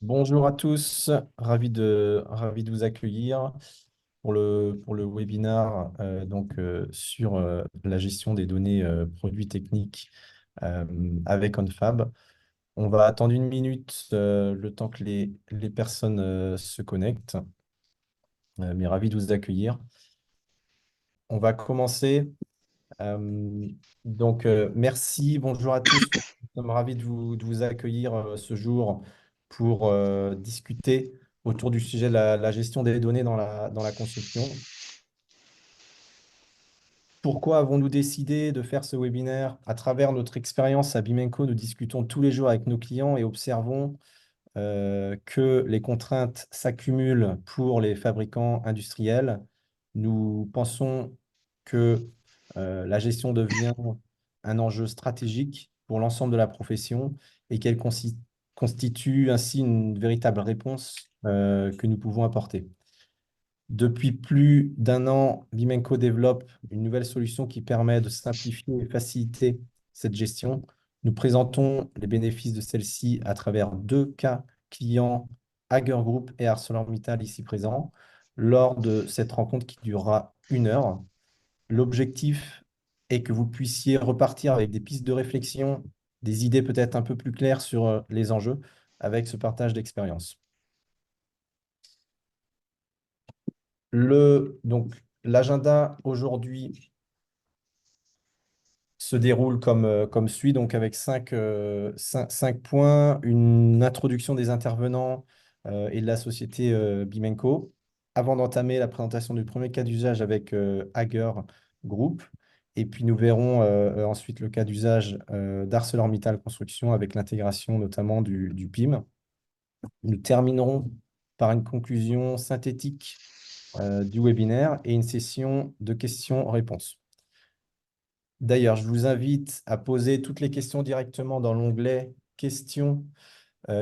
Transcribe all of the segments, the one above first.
Bonjour à tous, ravi de vous accueillir pour le webinaire sur la gestion des données produits techniques euh, avec OnFab. On va attendre une minute le temps que les personnes se connectent, mais ravi de vous accueillir. On va commencer. Euh, Merci, bonjour à tous. Nous sommes ravis de vous accueillir ce jour pour discuter autour du sujet de la gestion des données dans la construction. Pourquoi avons-nous décidé de faire ce webinaire? À travers notre expérience à Bimenco, nous discutons tous les jours avec nos clients et observons que les contraintes s'accumulent pour les fabricants industriels. Nous pensons que la gestion devient un enjeu stratégique pour l'ensemble de la profession et qu'elle constitue ainsi une véritable réponse que nous pouvons apporter. Depuis plus d'un an, Bimenco développe une nouvelle solution qui permet de simplifier et faciliter cette gestion. Nous présentons les bénéfices de celle-ci à travers deux cas clients, Hager Group et ArcelorMittal ici présents, lors de cette rencontre qui durera 1 heure. L'objectif est que vous puissiez repartir avec des pistes de réflexion, des idées peut-être un peu plus claires sur les enjeux avec ce partage d'expérience. L'agenda aujourd'hui se déroule comme suit, donc avec cinq points, une introduction des intervenants et de la société Bimenco, avant d'entamer la présentation du premier cas d'usage avec Hager Group. Et puis nous verrons ensuite le cas d'usage d'ArcelorMittal Construction avec l'intégration notamment du PIM. Nous terminerons par une conclusion synthétique du webinaire et une session de questions-réponses. D'ailleurs, je vous invite à poser toutes les questions directement dans l'onglet questions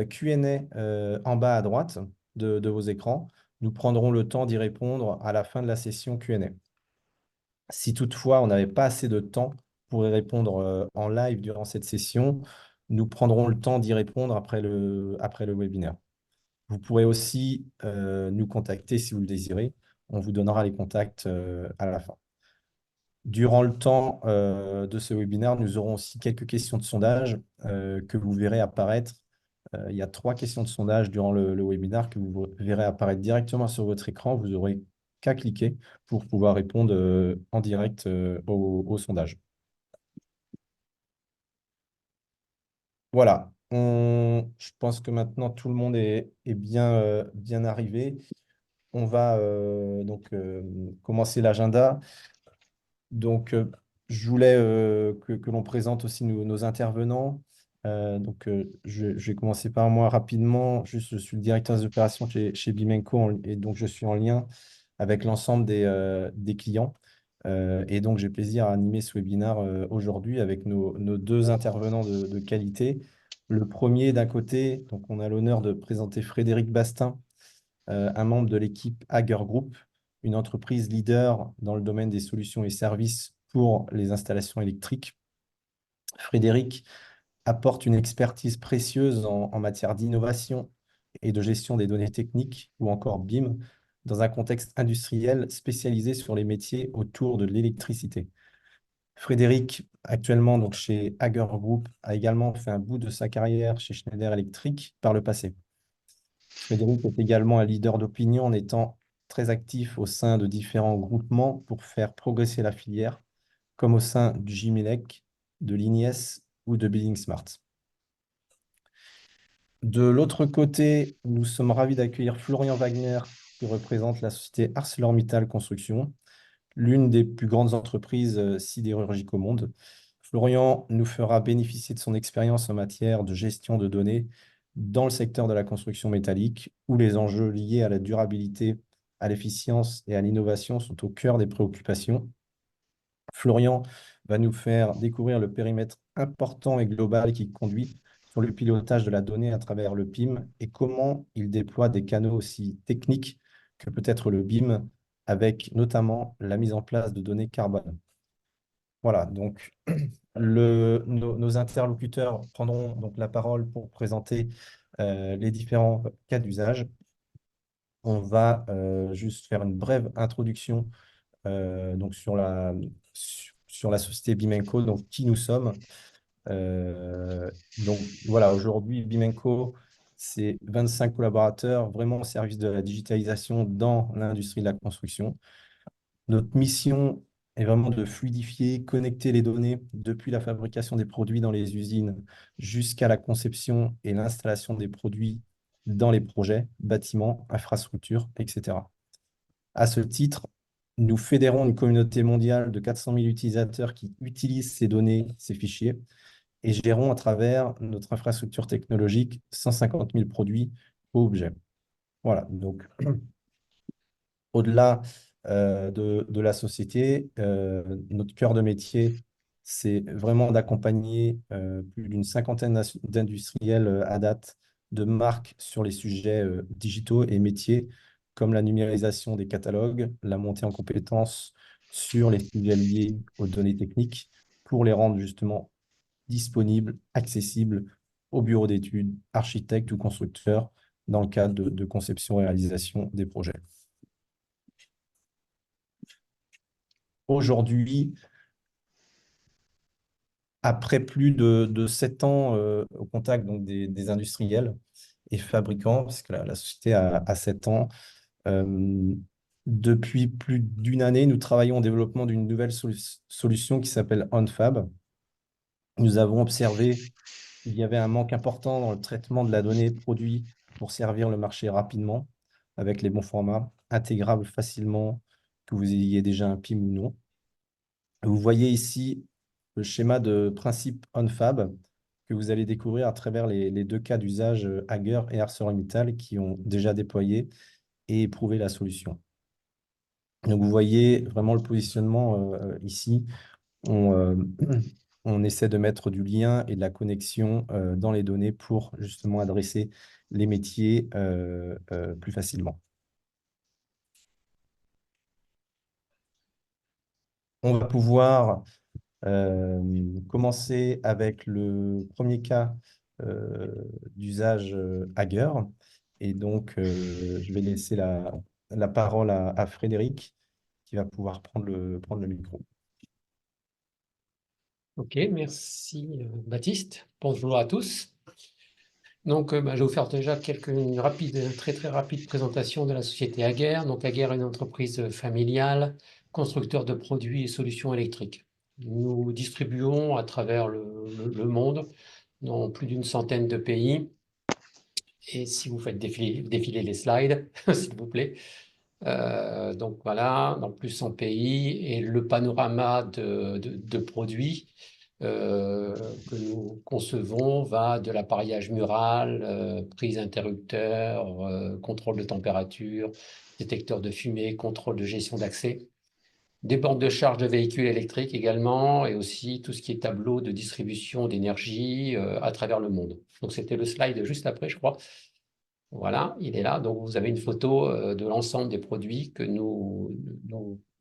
Q&A en bas à droite de vos écrans. Nous prendrons le temps d'y répondre à la fin de la session Q&A. Si toutefois on n'avait pas assez de temps pour y répondre en live durant cette session, nous prendrons le temps d'y répondre après le webinaire. Vous pourrez aussi nous contacter si vous le désirez. On vous donnera les contacts à la fin. Durant le temps de ce webinaire, nous aurons aussi quelques questions de sondage que vous verrez apparaître. Il y a 3 questions de sondage durant le webinaire que vous verrez apparaître directement sur votre écran. Vous n'aurez qu'à cliquer pour pouvoir répondre en direct au sondage. Voilà. Je pense que maintenant tout le monde est bien arrivé. On va commencer l'agenda. Donc, je voulais que l'on présente aussi nos intervenants. Je vais commencer par moi rapidement. Juste, je suis le directeur des opérations chez Bimenco et donc je suis en lien avec l'ensemble des clients. Et donc, j'ai plaisir à animer ce webinaire aujourd'hui avec nos deux intervenants de qualité. Le premier, d'un côté, donc on a l'honneur de présenter Frédéric Bastin, un membre de l'équipe Hager Group, une entreprise leader dans le domaine des solutions et services pour les installations électriques. Frédéric apporte une expertise précieuse en matière d'innovation et de gestion des données techniques, ou encore BIM, dans un contexte industriel spécialisé sur les métiers autour de l'électricité. Frédéric, actuellement donc chez Hager Group, a également fait un bout de sa carrière chez Schneider Electric par le passé. Frédéric est également un leader d'opinion en étant très actif au sein de différents groupements pour faire progresser la filière, comme au sein du Gimilec, de l'INIES ou de Building Smart. De l'autre côté, nous sommes ravis d'accueillir Florian Wagner, qui représente la société ArcelorMittal Construction, l'une des plus grandes entreprises sidérurgiques au monde. Florian nous fera bénéficier de son expérience en matière de gestion de données dans le secteur de la construction métallique, où les enjeux liés à la durabilité, à l'efficience et à l'innovation sont au cœur des préoccupations. Florian va nous faire découvrir le périmètre important et global qui conduit sur le pilotage de la donnée à travers le PIM et comment il déploie des canaux aussi techniques que peut être le BIM, avec notamment la mise en place de données carbone. Voilà, donc nos interlocuteurs prendront donc la parole pour présenter les différents cas d'usage. On va juste faire une brève introduction donc sur la société Bimenco, donc qui nous sommes. Donc voilà, aujourd'hui, Bimenco, c'est 25 collaborateurs vraiment au service de la digitalisation dans l'industrie de la construction. Notre mission est vraiment de fluidifier, connecter les données depuis la fabrication des produits dans les usines jusqu'à la conception et l'installation des produits dans les projets, bâtiments, infrastructures, etc. À ce titre, nous fédérons une communauté mondiale de 400 000 utilisateurs qui utilisent ces données, ces fichiers, et gérons à travers notre infrastructure technologique 150 000 produits ou objets. Voilà, donc au-delà de la société, notre cœur de métier, c'est vraiment d'accompagner plus d'une cinquantaine d'industriels à date, de marques sur les sujets digitaux et métiers, comme la numérisation des catalogues, la montée en compétences sur les sujets liés aux données techniques, pour les rendre justement disponibles, accessibles aux bureaux d'études, architectes ou constructeurs, dans le cadre de conception et réalisation des projets. Aujourd'hui, après plus de 7 ans au contact donc, des industriels et fabricants, parce que la société a 7 ans, euh, depuis plus d'une année, nous travaillons au développement d'une nouvelle solution qui s'appelle OnFab. Nous avons observé qu'il y avait un manque important dans le traitement de la donnée produit pour servir le marché rapidement, avec les bons formats, intégrables facilement, que vous ayez déjà un PIM ou non. Vous voyez ici le schéma de principe OnFab que vous allez découvrir à travers les deux cas d'usage Hager et ArcelorMittal qui ont déjà déployé et éprouvé la solution. Donc vous voyez vraiment le positionnement ici. On, euh, on essaie de mettre du lien et de la connexion dans les données pour justement adresser les métiers plus facilement. On va pouvoir commencer avec le premier cas d'usage Hager. Et donc, je vais laisser la parole à Frédéric qui va pouvoir prendre le micro. Ok, merci Baptiste. Bonjour à tous. Donc, je vais vous faire déjà une très très rapide présentation de la société Hager. Donc, Hager est une entreprise familiale, constructeur de produits et solutions électriques. Nous distribuons à travers le monde dans plus d'une centaine de pays. Et si vous faites défiler les slides, s'il vous plaît. Donc voilà, dans plus de 100 pays et le panorama de produits que nous concevons va de l'appareillage mural, prise interrupteur, contrôle de température, détecteur de fumée, contrôle de gestion d'accès, des bornes de charge de véhicules électriques également et aussi tout ce qui est tableau de distribution d'énergie à travers le monde. Donc c'était le slide juste après, je crois. Voilà, il est là. Donc, vous avez une photo de l'ensemble des produits que nous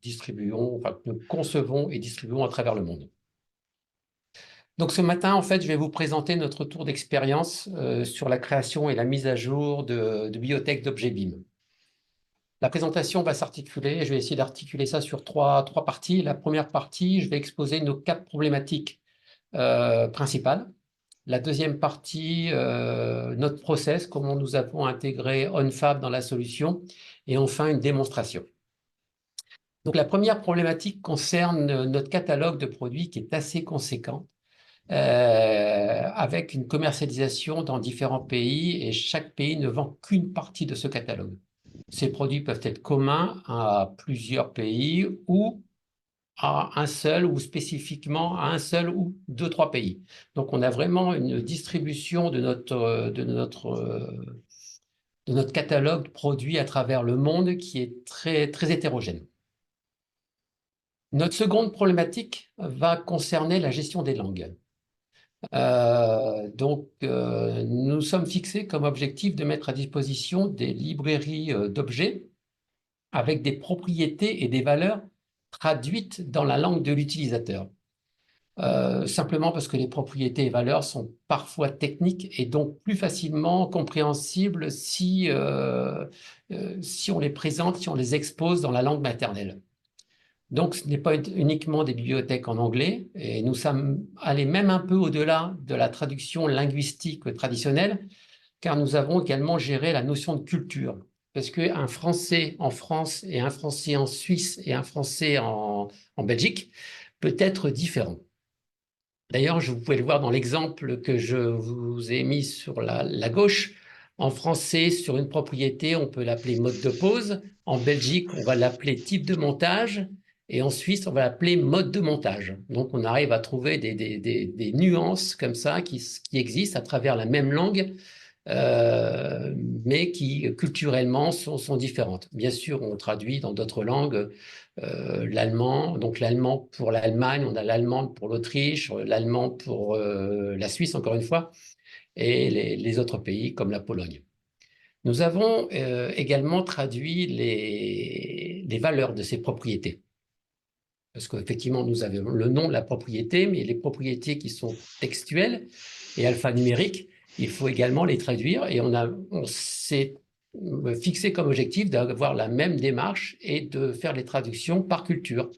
distribuons, enfin, que nous concevons et distribuons à travers le monde. Donc, ce matin, en fait, je vais vous présenter notre tour d'expérience sur la création et la mise à jour de bibliothèques d'objets BIM. La présentation va s'articuler, je vais essayer d'articuler ça sur trois parties. La première partie, je vais exposer nos 4 problématiques principales. La deuxième partie, notre process, comment nous avons intégré OnFab dans la solution. Et enfin, une démonstration. Donc, la première problématique concerne notre catalogue de produits qui est assez conséquent, avec une commercialisation dans différents pays et chaque pays ne vend qu'une partie de ce catalogue. Ces produits peuvent être communs à plusieurs pays ou à un seul ou spécifiquement à un seul ou 2-3 pays. Donc, on a vraiment une distribution de notre catalogue de produits à travers le monde qui est très, très hétérogène. Notre seconde problématique va concerner la gestion des langues. Nous sommes fixés comme objectif de mettre à disposition des librairies d'objets avec des propriétés et des valeurs traduites dans la langue de l'utilisateur. simplement parce que les propriétés et valeurs sont parfois techniques et donc plus facilement compréhensibles si on les présente, si on les expose dans la langue maternelle. Donc, ce n'est pas uniquement des bibliothèques en anglais, et nous sommes allés même un peu au-delà de la traduction linguistique traditionnelle, car nous avons également géré la notion de culture. Parce qu'un Français en France et un Français en Suisse et un Français en Belgique peut être différent. D'ailleurs, vous pouvez le voir dans l'exemple que je vous ai mis sur la gauche. En français, sur une propriété, on peut l'appeler mode de pose. En Belgique, on va l'appeler type de montage. Et en Suisse, on va l'appeler mode de montage. Donc, on arrive à trouver des nuances comme ça qui existent à travers la même langue, mais qui culturellement sont différentes. Bien sûr, on traduit dans d'autres langues l'allemand, donc l'allemand pour l'Allemagne, on a l'allemand pour l'Autriche, l'allemand pour la Suisse, encore une fois, et les autres pays comme la Pologne. Nous avons également traduit les valeurs de ces propriétés. Parce qu'effectivement, nous avons le nom de la propriété, mais les propriétés qui sont textuelles et alphanumériques, il faut également les traduire. Et on s'est fixé comme objectif d'avoir la même démarche et de faire les traductions par culture.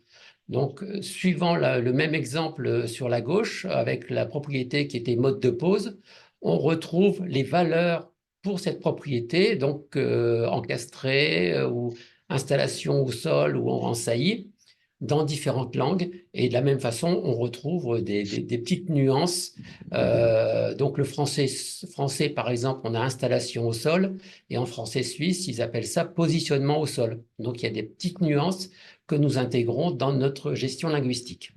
Donc, suivant le même exemple sur la gauche, avec la propriété qui était mode de pose, on retrouve les valeurs pour cette propriété, donc encastrée ou installation au sol ou en saillie dans différentes langues. Et de la même façon, on retrouve des petites nuances. Donc le français, par exemple, on a installation au sol, et en français suisse, ils appellent ça positionnement au sol. Donc il y a des petites nuances que nous intégrons dans notre gestion linguistique.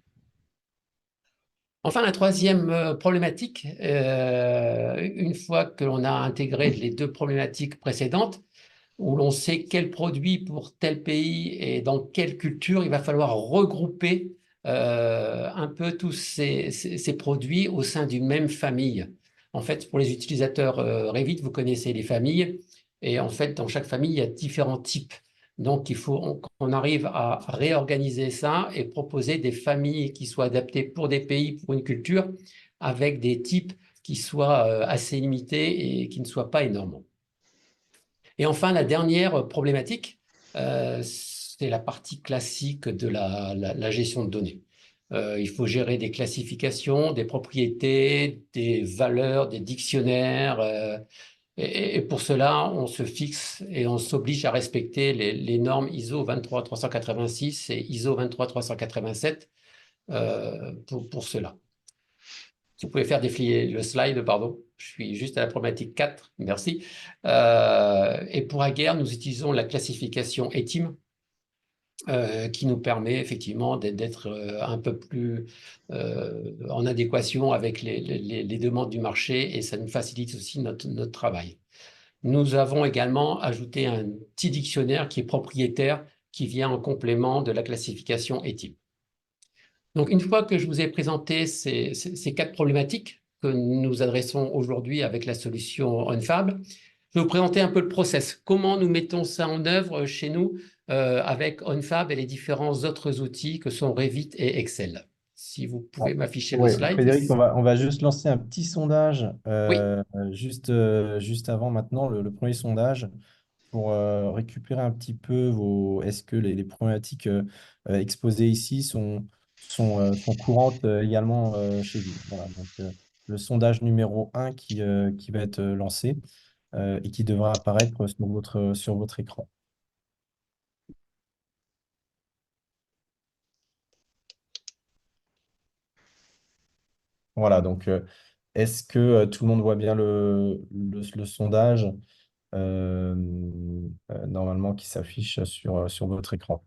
Enfin, la troisième problématique, une fois que l'on a intégré les deux problématiques précédentes, où l'on sait quel produit pour tel pays et dans quelle culture, il va falloir regrouper un peu tous ces produits au sein d'une même famille. En fait, pour les utilisateurs Revit, vous connaissez les familles, et en fait, dans chaque famille, il y a différents types. Donc, il faut qu'on arrive à réorganiser ça et proposer des familles qui soient adaptées pour des pays, pour une culture, avec des types qui soient assez limités et qui ne soient pas énormes. Et enfin, la dernière problématique, c'est la partie classique de la gestion de données. Il faut gérer des classifications, des propriétés, des valeurs, des dictionnaires. Et pour cela, on se fixe et on s'oblige à respecter les normes ISO 23386 et ISO 23387 pour cela. Si vous pouvez faire défiler le slide, pardon. Je suis juste à la problématique 4, merci. Et pour Aguerre, nous utilisons la classification ETIM, qui nous permet effectivement d'être un peu plus en adéquation avec les demandes du marché, et ça nous facilite aussi notre travail. Nous avons également ajouté un petit dictionnaire qui est propriétaire, qui vient en complément de la classification ETIM. Donc, une fois que je vous ai présenté ces quatre problématiques que nous adressons aujourd'hui avec la solution OnFab, je vais vous présenter un peu le process. Comment nous mettons ça en œuvre chez nous avec OnFab et les différents autres outils que sont Revit et Excel. Si vous pouvez m'afficher le Oui, slide. Frédéric, on va juste lancer un petit sondage Oui, juste avant maintenant, le premier sondage, pour récupérer un petit peu est-ce que les problématiques exposées ici sont courantes également chez vous. Voilà, donc le sondage numéro 1 qui va être lancé et qui devra apparaître sur votre écran. Voilà, donc est-ce que tout le monde voit bien le sondage euh, normalement qui s'affiche sur votre écran?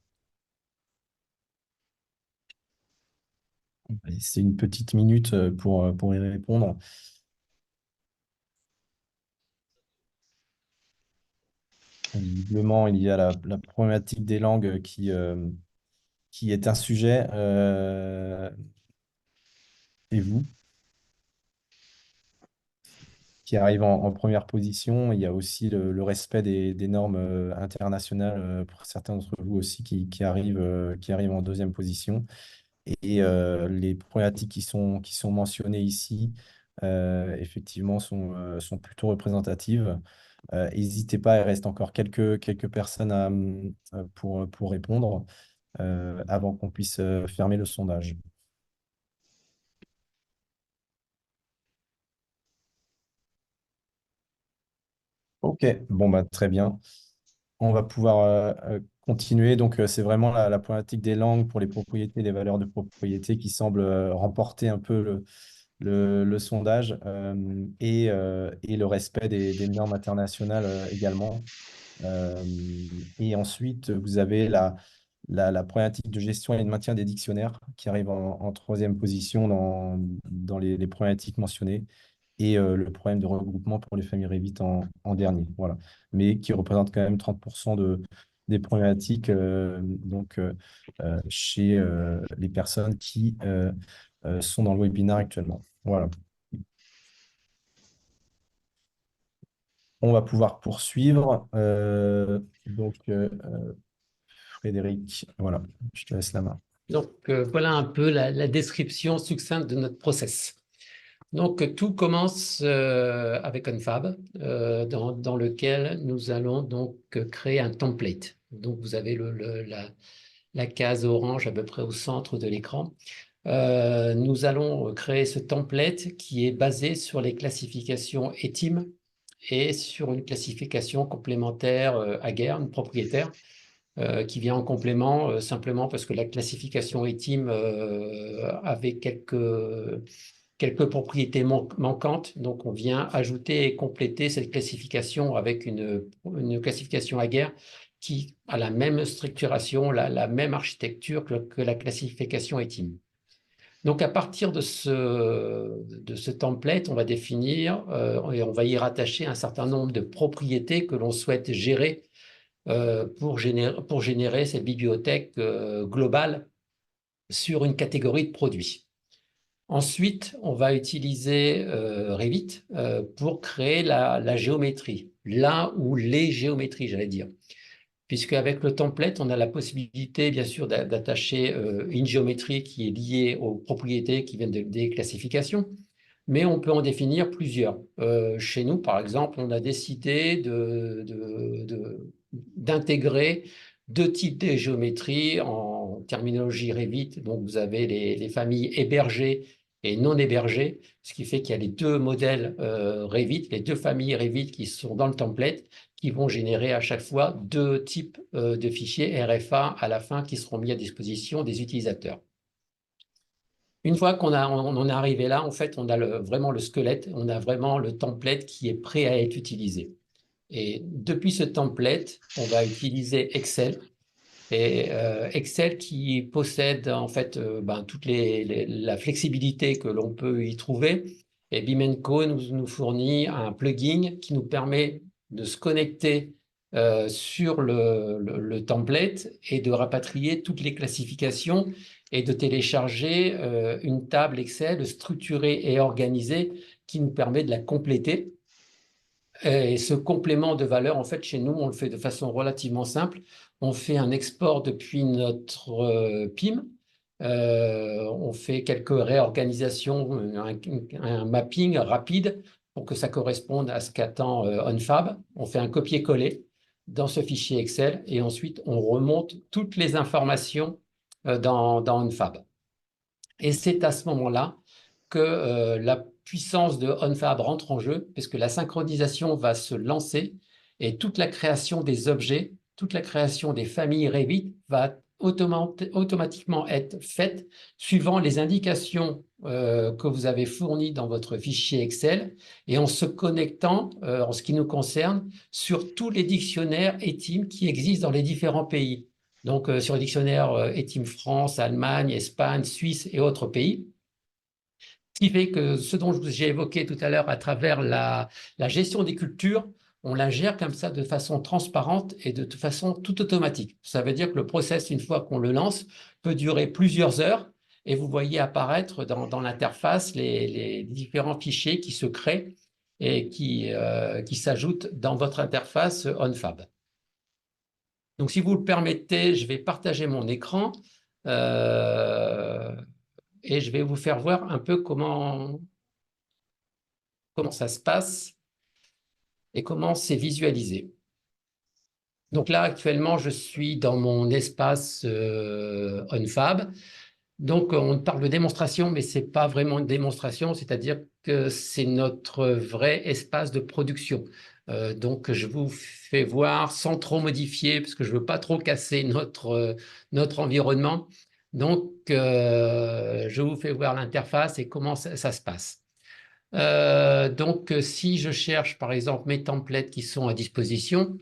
C'est une petite minute pour y répondre. Visiblement, il y a la problématique des langues qui est un sujet. Et vous, qui arrive en première position. Il y a aussi le respect des normes internationales pour certains d'entre vous aussi qui arrivent en deuxième position. Et les problématiques qui sont mentionnées ici, effectivement, sont plutôt représentatives. N'hésitez pas, il reste encore quelques personnes pour répondre avant qu'on puisse fermer le sondage. Ok, bon, bah, très bien. On va pouvoir continuer. Donc, c'est vraiment la problématique des langues pour les propriétés, les valeurs de propriété qui semble remporter un peu le sondage et le respect des normes internationales également. Euh, et ensuite, vous avez la problématique de gestion et de maintien des dictionnaires qui arrive en troisième position dans les problématiques mentionnées et le problème de regroupement pour les familles Revit en dernier. Voilà. Mais qui représente quand même 30% des problématiques chez les personnes qui sont dans le webinaire actuellement. Voilà. On va pouvoir poursuivre. Frédéric, voilà, je te laisse la main. Donc, voilà un peu la description succincte de notre process. Donc, tout commence avec un fab dans lequel nous allons donc créer un template. Donc, vous avez la case orange à peu près au centre de l'écran. Nous allons créer ce template qui est basé sur les classifications ETIM et sur une classification complémentaire Aguerre, une propriétaire, qui vient en complément simplement parce que la classification ETIM avait quelques propriétés manquantes. Donc, on vient ajouter et compléter cette classification avec une classification Aguerre qui a la même structuration, la même architecture que la classification ETIM. Donc, à partir de ce template, on va définir et on va y rattacher un certain nombre de propriétés que l'on souhaite gérer pour générer cette bibliothèque globale sur une catégorie de produits. Ensuite, on va utiliser Revit pour créer la géométrie, la ou les géométries, j'allais dire. Puisque avec le template, on a la possibilité, bien sûr, d'attacher une géométrie qui est liée aux propriétés qui viennent des classifications, mais on peut en définir plusieurs. Chez nous, par exemple, on a décidé d'intégrer deux types de géométries en terminologie Revit. Donc, vous avez les familles hébergées et non hébergées, ce qui fait qu'il y a les deux modèles Revit, les deux familles Revit qui sont dans le template, qui vont générer à chaque fois deux types de fichiers RFA à la fin qui seront mis à disposition des utilisateurs. Une fois qu'on en est arrivé là, en fait, on a vraiment le squelette, on a vraiment le template qui est prêt à être utilisé. Et depuis ce template, on va utiliser Excel. Et Excel qui possède en fait toute la flexibilité que l'on peut y trouver. Et Bimenco nous fournit un plugin qui nous permet de se connecter sur le template et de rapatrier toutes les classifications et de télécharger une table Excel structurée et organisée qui nous permet de la compléter. Et ce complément de valeur, en fait, chez nous, on le fait de façon relativement simple. On fait un export depuis notre PIM. On fait quelques réorganisations, un mapping rapide pour que ça corresponde à ce qu'attend OnFab. On fait un copier-coller dans ce fichier Excel et ensuite on remonte toutes les informations dans OnFab. Et c'est à ce moment-là que la puissance de OnFab rentre en jeu, puisque la synchronisation va se lancer et toute la création des objets, toute la création des familles Revit va automatiquement être faite suivant les indications que vous avez fournies dans votre fichier Excel et en se connectant, en ce qui nous concerne, sur tous les dictionnaires ETIM qui existent dans les différents pays. Donc, sur le dictionnaire ETIM France, Allemagne, Espagne, Suisse et autres pays. Ce qui fait que ce dont j'ai évoqué tout à l'heure à travers la gestion des cultures, on la gère comme ça de façon transparente et de façon tout automatique. Ça veut dire que le process, une fois qu'on le lance, peut durer plusieurs heures et vous voyez apparaître dans l'interface les différents fichiers qui se créent et qui s'ajoutent dans votre interface OnFab. Donc, si vous le permettez, je vais partager mon écran Et je vais vous faire voir un peu comment ça se passe et comment c'est visualisé. Donc là, actuellement, je suis dans mon espace OnFab. Donc, on parle de démonstration, mais ce n'est pas vraiment une démonstration, c'est-à-dire que c'est notre vrai espace de production. Donc, je vous fais voir sans trop modifier, parce que je ne veux pas trop casser notre environnement. Donc, je vous fais voir l'interface et comment ça se passe. Donc, si je cherche, par exemple, mes templates qui sont à disposition,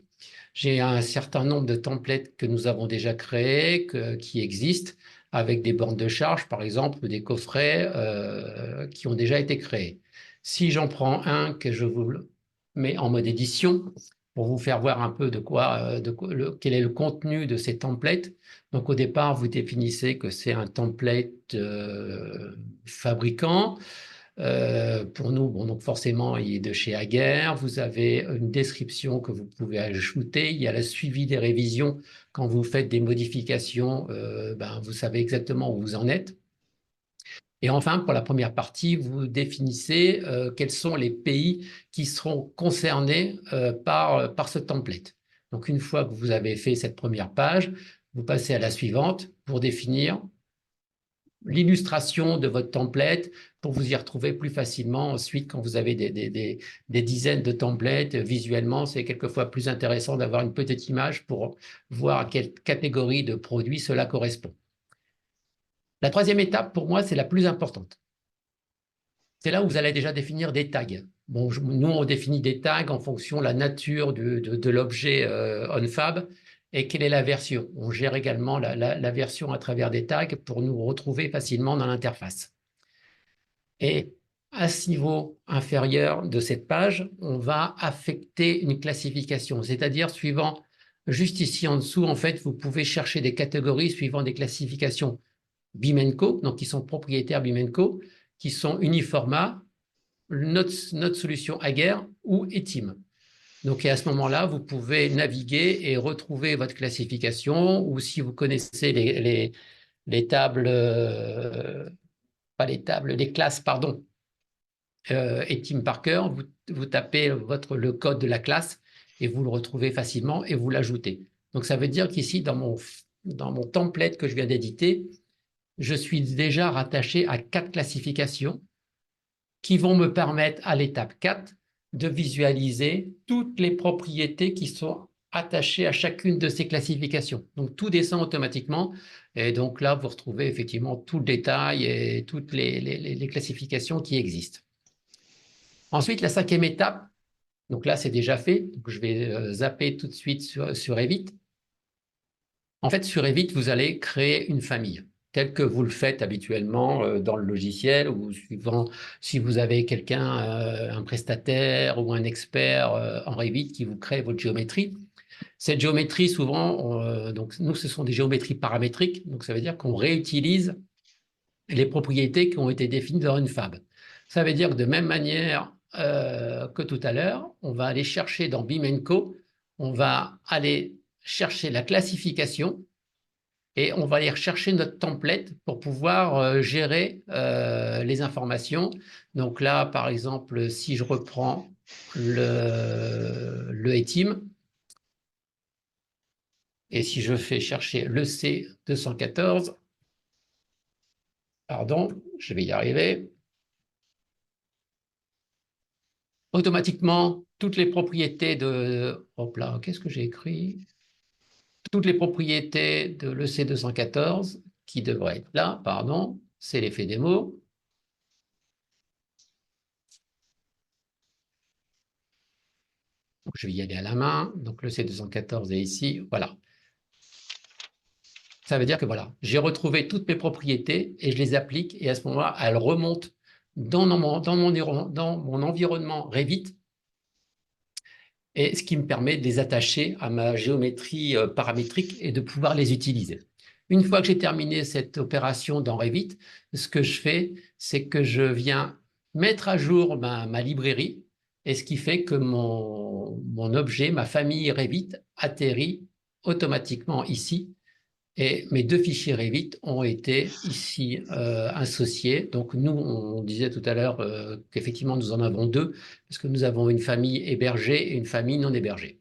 j'ai un certain nombre de templates que nous avons déjà créés, qui existent, avec des bornes de charge, par exemple, ou des coffrets qui ont déjà été créés. Si j'en prends un que je vous mets en mode édition, pour vous faire voir un peu quel est le contenu de ces templates. Donc au départ, vous définissez que c'est un template fabricant. Pour nous, bon, donc forcément, il est de chez Aguerre. Vous avez une description que vous pouvez ajouter. Il y a le suivi des révisions. Quand vous faites des modifications, vous savez exactement où vous en êtes. Et enfin, pour la première partie, vous définissez quels sont les pays qui seront concernés par ce template. Donc, une fois que vous avez fait cette première page, vous passez à la suivante pour définir l'illustration de votre template pour vous y retrouver plus facilement ensuite quand vous avez des dizaines de templates. Visuellement, c'est quelquefois plus intéressant d'avoir une petite image pour voir à quelle catégorie de produits cela correspond. La troisième étape, pour moi, c'est la plus importante. C'est là où vous allez déjà définir des tags. Bon, nous, on définit des tags en fonction de la nature de l'objet OnFab et quelle est la version. On gère également la version à travers des tags pour nous retrouver facilement dans l'interface. Et à ce niveau inférieur de cette page, on va affecter une classification, c'est-à-dire suivant, juste ici en dessous, en fait, vous pouvez chercher des catégories suivant des classifications Bimenco, donc qui sont propriétaires Bimenco, qui sont Uniforma, notre solution Aguerre ou Etim. Donc, et à ce moment-là, vous pouvez naviguer et retrouver votre classification, ou si vous connaissez les tables, pas les tables, les classes, pardon, Etim Parker, vous tapez le code de la classe et vous le retrouvez facilement et vous l'ajoutez. Donc, ça veut dire qu'ici, dans mon template que je viens d'éditer, je suis déjà rattaché à 4 classifications qui vont me permettre à l'étape 4 de visualiser toutes les propriétés qui sont attachées à chacune de ces classifications. Donc, tout descend automatiquement. Et donc là, vous retrouvez effectivement tout le détail et toutes les classifications qui existent. Ensuite, la cinquième étape, donc là, c'est déjà fait. Donc, je vais zapper tout de suite sur Evit. En fait, sur Evit, vous allez créer une famille, telle que vous le faites habituellement dans le logiciel, ou suivant si vous avez quelqu'un, un prestataire ou un expert en Revit qui vous crée votre géométrie. Cette géométrie, souvent, donc nous, ce sont des géométries paramétriques, donc ça veut dire qu'on réutilise les propriétés qui ont été définies dans une fab. Ça veut dire que de même manière que tout à l'heure, on va aller chercher dans Bimenco, on va aller chercher la classification et on va aller rechercher notre template pour pouvoir gérer les informations. Donc là, par exemple, si je reprends le Etim, et si je fais chercher le C214, pardon, je vais y arriver, automatiquement, toutes les propriétés de... Hop là, qu'est-ce que j'ai écrit? Toutes les propriétés de l'EC214, qui devraient être là, pardon, c'est l'effet démo. Donc, je vais y aller à la main. Donc, le C214 est ici. Voilà. Ça veut dire que voilà, j'ai retrouvé toutes mes propriétés et je les applique. Et à ce moment-là, elles remontent dans mon environnement Revit. Et ce qui me permet de les attacher à ma géométrie paramétrique et de pouvoir les utiliser. Une fois que j'ai terminé cette opération dans Revit, ce que je fais, c'est que je viens mettre à jour ma librairie, et ce qui fait que mon objet, ma famille Revit, atterrit automatiquement ici Et mes deux fichiers Revit ont été ici associés. Donc nous, on disait tout à l'heure qu'effectivement, nous en avons deux, parce que nous avons une famille hébergée et une famille non hébergée.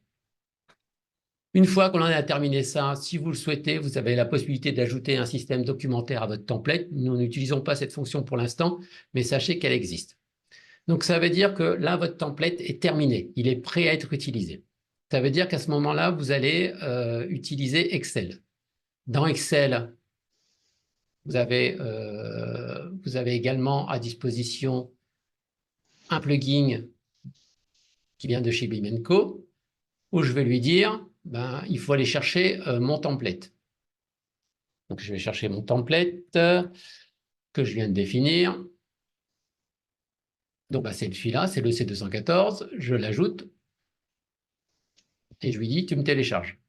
Une fois qu'on en a terminé ça, si vous le souhaitez, vous avez la possibilité d'ajouter un système documentaire à votre template. Nous n'utilisons pas cette fonction pour l'instant, mais sachez qu'elle existe. Donc ça veut dire que là, votre template est terminé. Il est prêt à être utilisé. Ça veut dire qu'à ce moment-là, vous allez utiliser Excel. Dans Excel, vous avez également à disposition un plugin qui vient de chez Bimenco, où je vais lui dire, il faut aller chercher mon template. Donc, je vais chercher mon template que je viens de définir. Donc, c'est celui-là, c'est le C214. Je l'ajoute et je lui dis, tu me télécharges.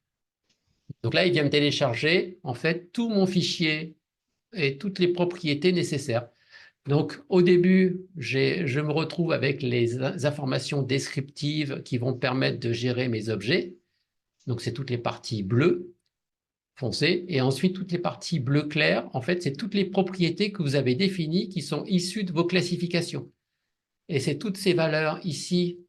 Donc là, il vient me télécharger, en fait, tout mon fichier et toutes les propriétés nécessaires. Donc, au début, je me retrouve avec les informations descriptives qui vont permettre de gérer mes objets. Donc, c'est toutes les parties bleues foncées. Et ensuite, toutes les parties bleu clair, en fait, c'est toutes les propriétés que vous avez définies qui sont issues de vos classifications. Et c'est toutes ces valeurs ici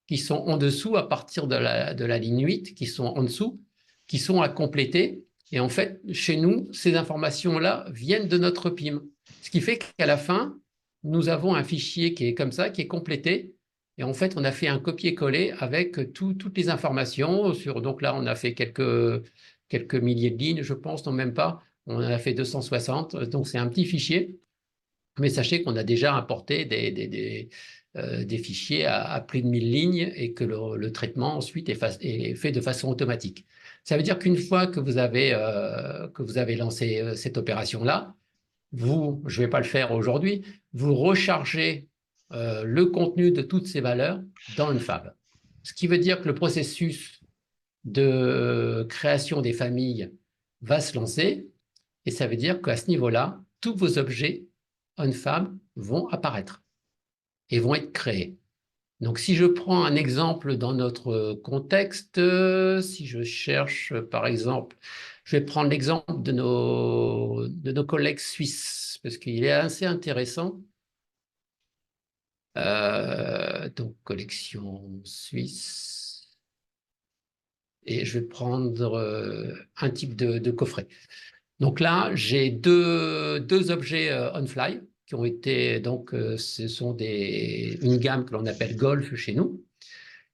qui sont en dessous, à partir de la ligne 8, qui sont en dessous, qui sont à compléter. Et en fait, chez nous, ces informations-là viennent de notre PIM. Ce qui fait qu'à la fin, nous avons un fichier qui est comme ça, qui est complété. Et en fait, on a fait un copier-coller avec toutes les informations. Donc là, on a fait quelques milliers de lignes, je pense, non même pas. On en a fait 260. Donc c'est un petit fichier. Mais sachez qu'on a déjà importé des fichiers à plus de 1000 lignes et que le traitement ensuite est fait de façon automatique. Ça veut dire qu'une fois que vous avez lancé cette opération-là, je ne vais pas le faire aujourd'hui, vous rechargez le contenu de toutes ces valeurs dans Unfab. Ce qui veut dire que le processus de création des familles va se lancer et ça veut dire qu'à ce niveau-là, tous vos objets Unfab vont apparaître et vont être créés. Donc, si je prends un exemple dans notre contexte, si je cherche, par exemple, je vais prendre l'exemple de nos collègues suisses, parce qu'il est assez intéressant. Donc, collection suisse. Et je vais prendre un type de coffret. Donc là, j'ai deux objets on-fly qui ont été, donc ce sont une gamme que l'on appelle Golf chez nous.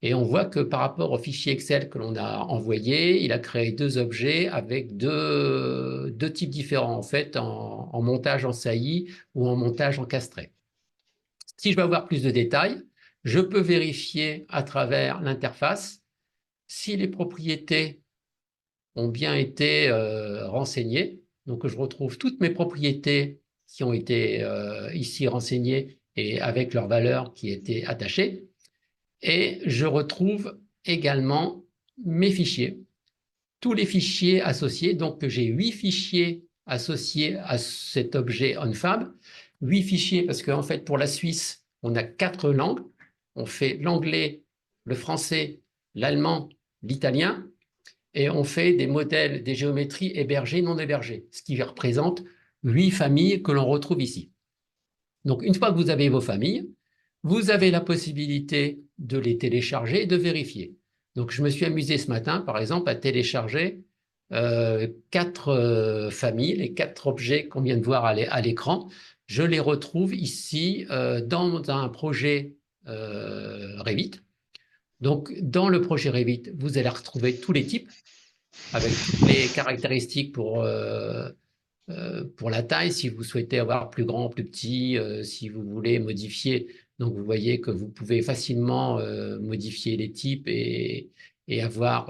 Et on voit que par rapport au fichier Excel que l'on a envoyé, il a créé deux objets avec deux types différents, en fait, en montage en saillie ou en montage encastré. Si je veux avoir plus de détails, je peux vérifier à travers l'interface si les propriétés ont bien été renseignées. Donc, je retrouve toutes mes propriétés qui ont été ici renseignées et avec leurs valeurs qui étaient attachées. Et je retrouve également mes fichiers, tous les fichiers associés. Donc, j'ai 8 fichiers associés à cet objet OnFab. 8 fichiers parce qu'en fait, pour la Suisse, on a 4 langues. On fait l'anglais, le français, l'allemand, l'italien. Et on fait des modèles, des géométries hébergées, non hébergées, ce qui représente 8 familles que l'on retrouve ici. Donc, une fois que vous avez vos familles, vous avez la possibilité de les télécharger et de vérifier. Donc, je me suis amusé ce matin, par exemple, à télécharger 4 familles, les 4 objets qu'on vient de voir à l'écran. Je les retrouve ici dans un projet Revit. Donc, dans le projet Revit, vous allez retrouver tous les types avec toutes les caractéristiques pour la taille, si vous souhaitez avoir plus grand, plus petit, si vous voulez modifier. Donc, vous voyez que vous pouvez facilement modifier les types et avoir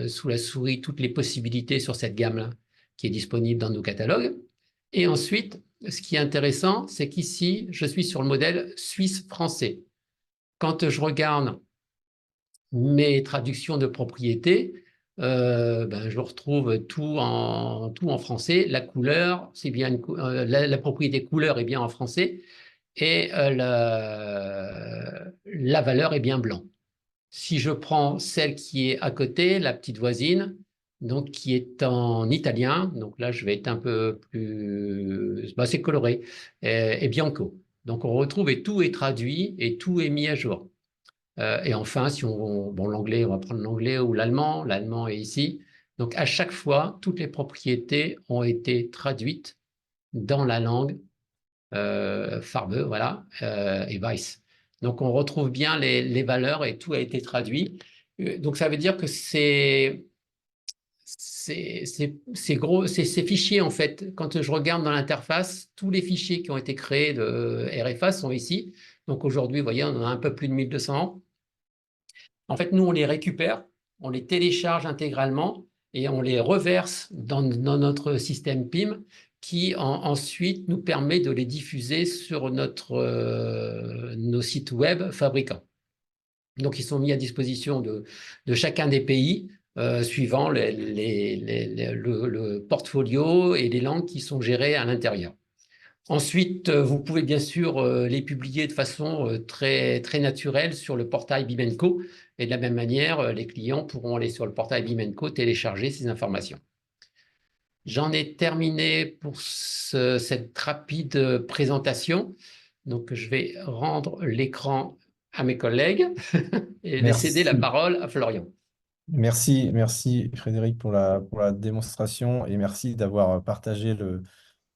sous la souris toutes les possibilités sur cette gamme-là qui est disponible dans nos catalogues. Et ensuite, ce qui est intéressant, c'est qu'ici, je suis sur le modèle suisse-français. Quand je regarde mes traductions de propriétés, je retrouve tout en français. La couleur, c'est bien la propriété couleur est bien en français et la valeur est bien blanc. Si je prends celle qui est à côté, la petite voisine, donc qui est en italien. Donc là, je vais être un peu plus, bah, c'est coloré, et bianco. Donc on retrouve et tout est traduit et tout est mis à jour. Et enfin, si bon, l'anglais, on va prendre l'anglais ou l'allemand. L'allemand est ici. Donc à chaque fois, toutes les propriétés ont été traduites dans la langue Farbe, voilà, et Weiss. Donc on retrouve bien les valeurs et tout a été traduit. Donc ça veut dire que c'est gros, ces fichiers, en fait, quand je regarde dans l'interface, tous les fichiers qui ont été créés de RFA sont ici. Donc aujourd'hui, vous voyez, on en a un peu plus de 1200. En fait, nous, on les récupère, on les télécharge intégralement et on les reverse dans notre système PIM qui ensuite nous permet de les diffuser sur nos sites web fabricants. Donc, ils sont mis à disposition de chacun des pays suivant le portfolio et les langues qui sont gérées à l'intérieur. Ensuite, vous pouvez bien sûr les publier de façon très, très naturelle sur le portail Bimenco. Et de la même manière, les clients pourront aller sur le portail Bimenco, télécharger ces informations. J'en ai terminé pour cette rapide présentation. Donc, je vais rendre l'écran à mes collègues et céder la Merci. parole à Florian. Merci Frédéric pour la démonstration et merci d'avoir partagé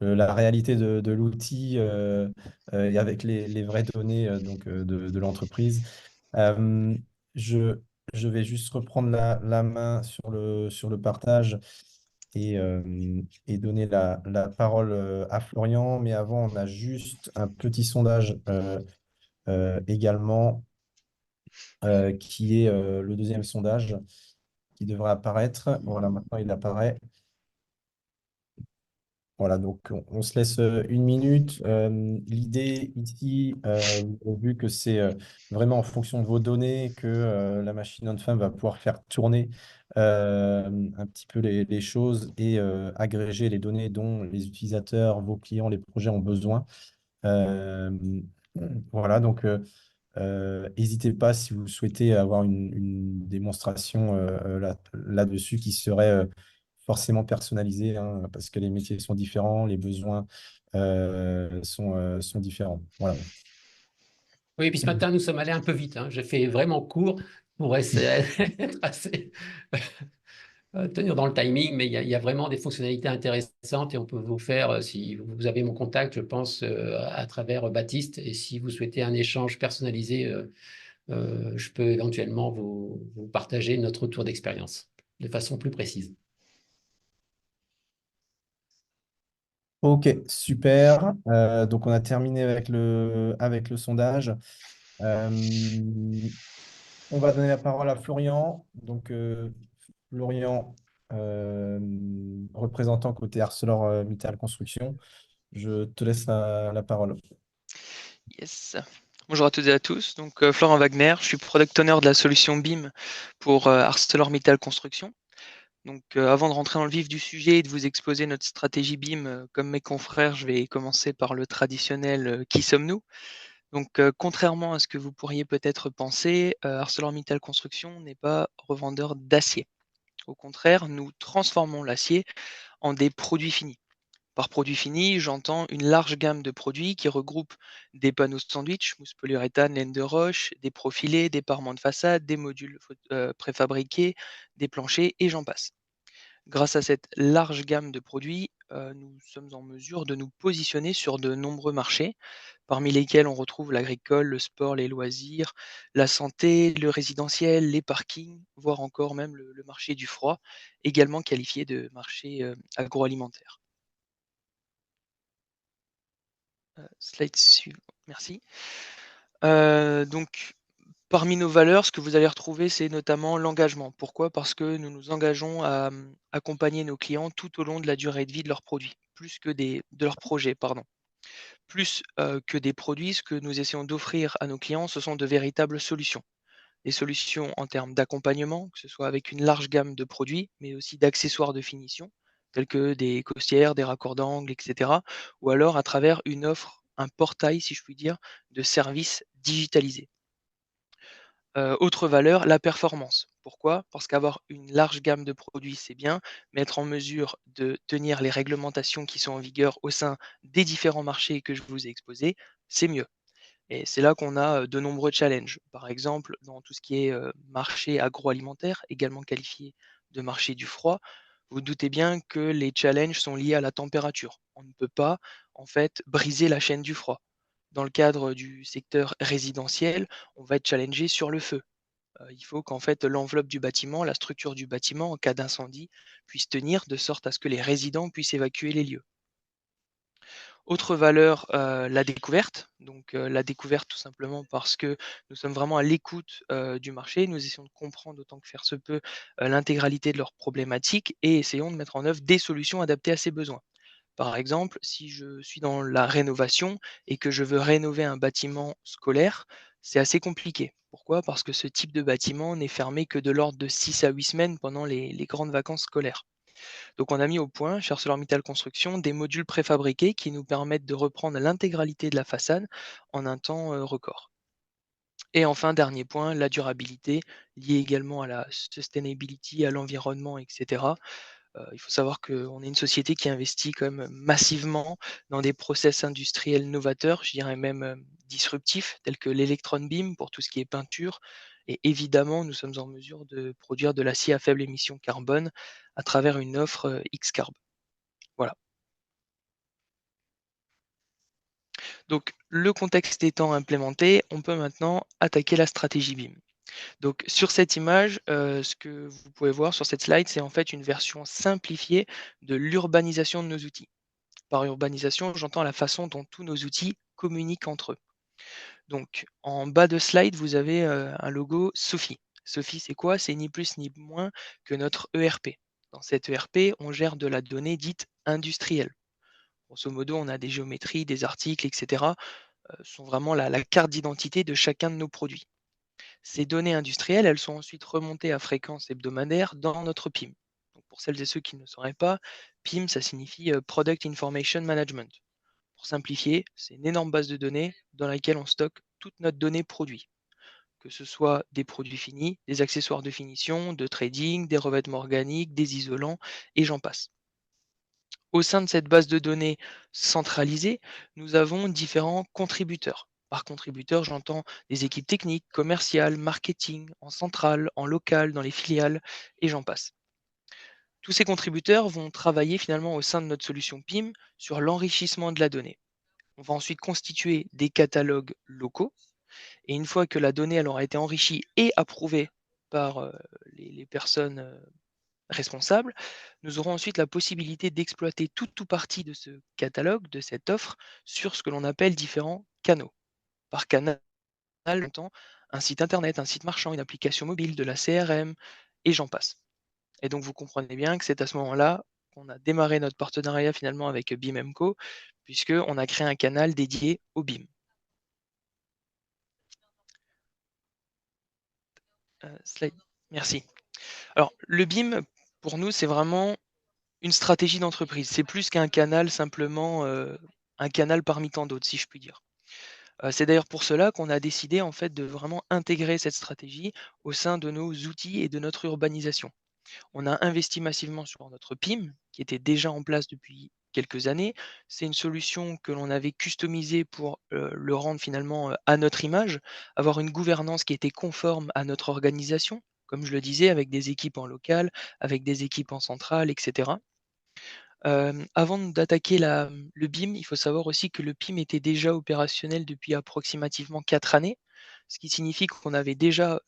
la réalité de l'outil et avec les vraies données de l'entreprise. Euh, je, je vais juste reprendre la main sur le partage et donner la parole à Florian. Mais avant, on a juste un petit sondage également qui est le deuxième sondage qui devrait apparaître. Voilà, maintenant il apparaît. Voilà, donc on se laisse une minute. L'idée ici, vous avez vu que c'est vraiment en fonction de vos données que la machine on-femme va pouvoir faire tourner un petit peu les choses et agréger les données dont les utilisateurs, vos clients, les projets ont besoin. Euh, voilà, donc n'hésitez pas si vous souhaitez avoir une démonstration là-dessus qui serait forcément personnalisée, hein, parce que les métiers sont différents, les besoins sont différents. Voilà. Oui, puis ce matin, nous sommes allés un peu vite, hein. J'ai fait vraiment court pour essayer d'être assez tenir dans le timing, mais il y a vraiment des fonctionnalités intéressantes et on peut vous faire, si vous avez mon contact, je pense, à travers Baptiste, et si vous souhaitez un échange personnalisé, je peux éventuellement vous partager notre retour d'expérience de façon plus précise. Ok, super. Donc on a terminé avec le sondage. Euh, on va donner la parole à Florian. Donc Florian, représentant côté ArcelorMittal Construction. Je te laisse la parole. Yes. Bonjour à toutes et à tous. Donc, Florent Wagner, je suis product owner de la solution BIM pour ArcelorMittal Construction. Donc, avant de rentrer dans le vif du sujet et de vous exposer notre stratégie BIM, comme mes confrères, je vais commencer par le traditionnel qui sommes-nous? Donc, contrairement à ce que vous pourriez peut-être penser, ArcelorMittal Construction n'est pas revendeur d'acier. Au contraire, nous transformons l'acier en des produits finis. Par produit fini, j'entends une large gamme de produits qui regroupent des panneaux sandwich, mousse polyuréthane, laine de roche, des profilés, des parements de façade, des modules préfabriqués, des planchers et j'en passe. Grâce à cette large gamme de produits, nous sommes en mesure de nous positionner sur de nombreux marchés, parmi lesquels on retrouve l'agricole, le sport, les loisirs, la santé, le résidentiel, les parkings, voire encore même le marché du froid, également qualifié de marché agroalimentaire. Slide suivant, merci. Donc, parmi nos valeurs, ce que vous allez retrouver, c'est notamment l'engagement. Pourquoi? Parce que nous nous engageons à accompagner nos clients tout au long de la durée de vie de leurs produits, plus que de leurs projets, pardon. Plus que des produits, ce que nous essayons d'offrir à nos clients, ce sont de véritables solutions. Des solutions en termes d'accompagnement, que ce soit avec une large gamme de produits, mais aussi d'accessoires de finition, tels que des caustières, des raccords d'angles, etc. Ou alors à travers une offre, un portail, si je puis dire, de services digitalisés. Autre valeur, la performance. Pourquoi? Parce qu'avoir une large gamme de produits, c'est bien, mais être en mesure de tenir les réglementations qui sont en vigueur au sein des différents marchés que je vous ai exposés, c'est mieux. Et c'est là qu'on a, de nombreux challenges. Par exemple, dans tout ce qui est, marché agroalimentaire, également qualifié de marché du froid, vous doutez bien que les challenges sont liés à la température. On ne peut pas, en fait, briser la chaîne du froid. Dans le cadre du secteur résidentiel, on va être challengé sur le feu. Il faut qu'en fait l'enveloppe du bâtiment, la structure du bâtiment en cas d'incendie puisse tenir de sorte à ce que les résidents puissent évacuer les lieux. Autre valeur, la découverte. Donc, la découverte tout simplement parce que nous sommes vraiment à l'écoute, du marché. Nous essayons de comprendre autant que faire se peut, l'intégralité de leurs problématiques et essayons de mettre en œuvre des solutions adaptées à ces besoins. Par exemple, si je suis dans la rénovation et que je veux rénover un bâtiment scolaire, c'est assez compliqué. Pourquoi? Parce que ce type de bâtiment n'est fermé que de l'ordre de 6 à 8 semaines pendant les grandes vacances scolaires. Donc on a mis au point, chez ArcelorMittal Construction, des modules préfabriqués qui nous permettent de reprendre l'intégralité de la façade en un temps record. Et enfin, dernier point, la durabilité, liée également à la sustainability, à l'environnement, etc. Il faut savoir qu'on est une société qui investit quand même massivement dans des process industriels novateurs, je dirais même, disruptifs, tels que l'électron beam pour tout ce qui est peinture et évidemment, nous sommes en mesure de produire de l'acier à faible émission carbone à travers une offre, X-Carb. Voilà. Donc le contexte étant implémenté, on peut maintenant attaquer la stratégie BIM. Donc sur cette image, ce que vous pouvez voir sur cette slide, c'est en fait une version simplifiée de l'urbanisation de nos outils. Par urbanisation, j'entends la façon dont tous nos outils communiquent entre eux. Donc, en bas de slide, vous avez un logo Sophie. Sophie, c'est quoi? C'est ni plus ni moins que notre ERP. Dans cet ERP, on gère de la donnée dite industrielle. Grosso modo, on a des géométries, des articles, etc. Sont vraiment la carte d'identité de chacun de nos produits. Ces données industrielles, elles sont ensuite remontées à fréquence hebdomadaire dans notre PIM. Donc, pour celles et ceux qui ne sauraient pas, PIM, ça signifie Product Information Management. Pour simplifier, c'est une énorme base de données dans laquelle on stocke toute notre donnée produit, que ce soit des produits finis, des accessoires de finition, de trading, des revêtements organiques, des isolants, et j'en passe. Au sein de cette base de données centralisée, nous avons différents contributeurs. Par contributeur, j'entends des équipes techniques, commerciales, marketing, en centrale, en local, dans les filiales, et j'en passe. Tous ces contributeurs vont travailler finalement au sein de notre solution PIM sur l'enrichissement de la donnée. On va ensuite constituer des catalogues locaux. Et une fois que la donnée elle aura été enrichie et approuvée par les personnes responsables, nous aurons ensuite la possibilité d'exploiter toute ou partie de ce catalogue, de cette offre, sur ce que l'on appelle différents canaux. Par canal, on entend un site internet, un site marchand, une application mobile, de la CRM, et j'en passe. Et donc vous comprenez bien que c'est à ce moment-là qu'on a démarré notre partenariat finalement avec BIM-Co, puisqu'on a créé un canal dédié au BIM. Slide. Merci. Alors, le BIM, pour nous, c'est vraiment une stratégie d'entreprise. C'est plus qu'un canal simplement, un canal parmi tant d'autres, si je puis dire. C'est d'ailleurs pour cela qu'on a décidé, en fait, de vraiment intégrer cette stratégie au sein de nos outils et de notre urbanisation. On a investi massivement sur notre PIM, qui était déjà en place depuis quelques années. C'est une solution que l'on avait customisée pour, le rendre finalement, à notre image, avoir une gouvernance qui était conforme à notre organisation, comme je le disais, avec des équipes en local, avec des équipes en centrale, etc. Avant d'attaquer le BIM, il faut savoir aussi que le PIM était déjà opérationnel depuis approximativement 4 années, ce qui signifie qu'on avait déjà,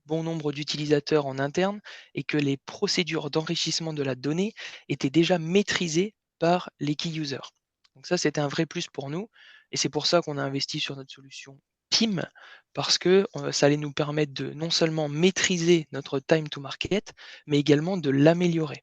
bon nombre d'utilisateurs en interne et que les procédures d'enrichissement de la donnée étaient déjà maîtrisées par les key users. Donc ça, c'était un vrai plus pour nous et c'est pour ça qu'on a investi sur notre solution PIM parce que, ça allait nous permettre de non seulement maîtriser notre time to market, mais également de l'améliorer.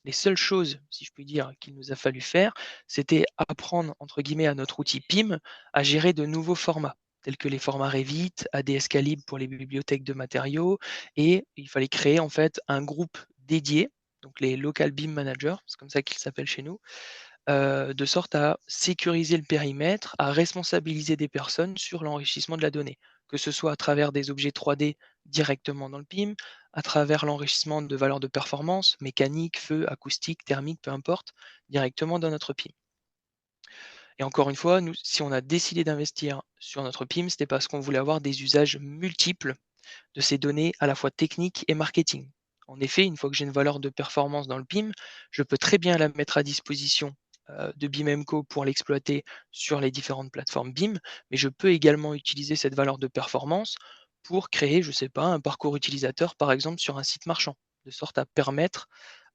Les seules choses, si je puis dire, qu'il nous a fallu faire, c'était apprendre, entre guillemets, à notre outil PIM à gérer de nouveaux formats, tels que les formats Revit, ADS Calib pour les bibliothèques de matériaux, et il fallait créer en fait un groupe dédié, donc les Local BIM Managers, c'est comme ça qu'ils s'appellent chez nous, de sorte à sécuriser le périmètre, à responsabiliser des personnes sur l'enrichissement de la donnée. que ce soit à travers des objets 3D directement dans le BIM, à travers l'enrichissement de valeurs de performance, mécanique, feu, acoustique, thermique, peu importe, directement dans notre PIM. Et encore une fois, nous, si on a décidé d'investir sur notre PIM, c'était parce qu'on voulait avoir des usages multiples de ces données à la fois techniques et marketing. En effet, une fois que j'ai une valeur de performance dans le BIM, je peux très bien la mettre à disposition de BIMenco pour l'exploiter sur les différentes plateformes BIM, mais je peux également utiliser cette valeur de performance pour créer, je ne sais pas, un parcours utilisateur, par exemple, sur un site marchand, de sorte à permettre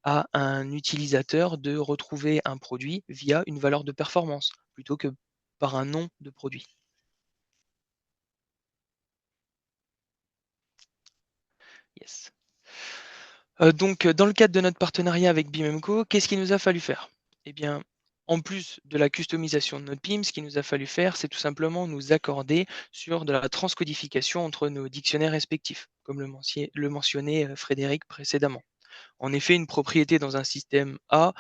à un utilisateur de retrouver un produit via une valeur de performance, plutôt que par un nom de produit. Yes. Donc, dans le cadre de notre partenariat avec BIMenco, qu'est-ce qu'il nous a fallu faire? Eh bien, en plus de la customisation de notre BIM, ce qu'il nous a fallu faire, c'est tout simplement nous accorder sur de la transcodification entre nos dictionnaires respectifs, comme le mentionnait Frédéric précédemment. En effet, une propriété dans un système A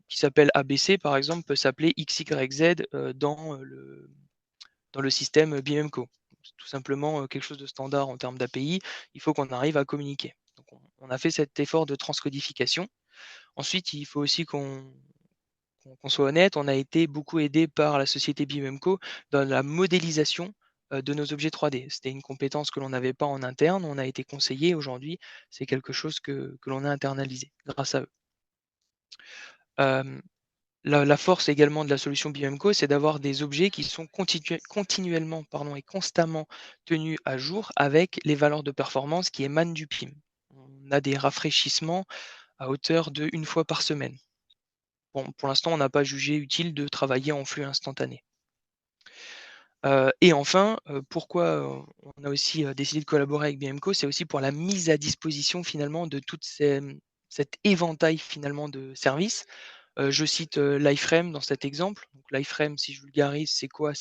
qui s'appelle ABC, par exemple, peut s'appeler XYZ dans le système BIMenco. C'est tout simplement quelque chose de standard en termes d'API. Il faut qu'on arrive à communiquer. Donc, on a fait cet effort de transcodification. Ensuite, il faut aussi qu'on soit honnête, on a été beaucoup aidé par la société BIMenco dans la modélisation de nos objets 3D. C'était une compétence que l'on n'avait pas en interne, on a été conseillé. Aujourd'hui, c'est quelque chose que l'on a internalisé grâce à eux. La force également de la solution BIMenco, c'est d'avoir des objets qui sont continuellement et constamment tenus à jour avec les valeurs de performance qui émanent du PIM. On a des rafraîchissements à hauteur de 1 fois par semaine. Bon, pour l'instant, on n'a pas jugé utile de travailler en flux instantané. Et enfin, pourquoi, on a aussi, décidé de collaborer avec BIMenco, c'est aussi pour la mise à disposition finalement de cet éventail finalement de services. Je cite, l'iframe dans cet exemple. Donc l'iframe, si je vulgarise, c'est quoi?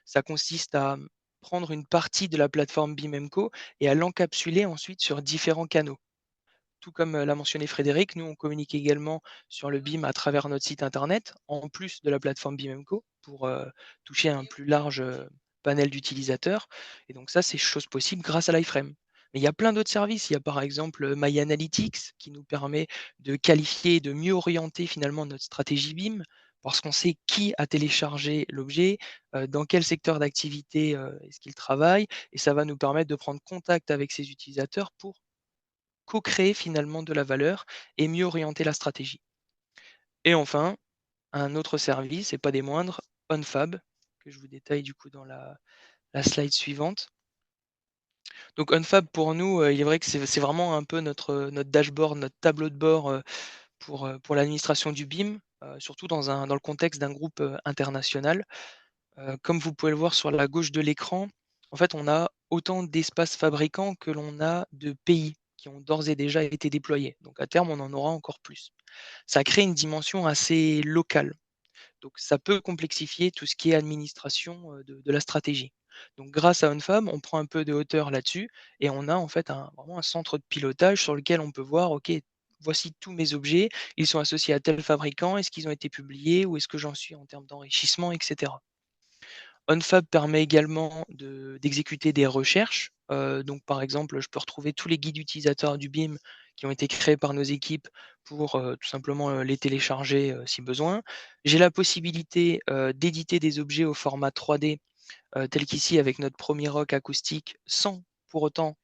Ça consiste à, prendre une partie de la plateforme BIMenco et à l'encapsuler ensuite sur différents canaux. Tout comme, l'a mentionné Frédéric, nous on communique également sur le BIM à travers notre site internet, en plus de la plateforme BIMenco pour, toucher un plus large, panel d'utilisateurs et donc ça, c'est chose possible grâce à l'iframe. Mais il y a plein d'autres services. Il y a par exemple, My Analytics qui nous permet de qualifier et de mieux orienter finalement notre stratégie BIM, parce qu'on sait qui a téléchargé l'objet, dans quel secteur d'activité, est-ce qu'il travaille et ça va nous permettre de prendre contact avec ces utilisateurs pour co-créer finalement de la valeur et mieux orienter la stratégie. Et enfin, un autre service, et pas des moindres, OnFab, que je vous détaille du coup dans la slide suivante. Donc OnFab pour nous, il est vrai que c'est vraiment un peu notre dashboard, notre tableau de bord pour l'administration du BIM, surtout dans le contexte d'un groupe international. Comme vous pouvez le voir sur la gauche de l'écran, en fait, on a autant d'espaces fabricants que l'on a de pays qui ont d'ores et déjà été déployés. Donc à terme, on en aura encore plus. Ça crée une dimension assez locale. Donc ça peut complexifier tout ce qui est administration de la stratégie. Donc grâce à OnFab, on prend un peu de hauteur là-dessus et on a en fait vraiment un centre de pilotage sur lequel on peut voir, OK, voici tous mes objets, ils sont associés à tel fabricant, est-ce qu'ils ont été publiés, où est-ce que j'en suis en termes d'enrichissement, etc. OnFab permet également d'exécuter des recherches. Donc par exemple, je peux retrouver tous les guides utilisateurs du BIM qui ont été créés par nos équipes pour, tout simplement, les télécharger, si besoin. J'ai la possibilité, d'éditer des objets au format 3D, tel qu'ici avec notre premier rock acoustique, sans pour autant,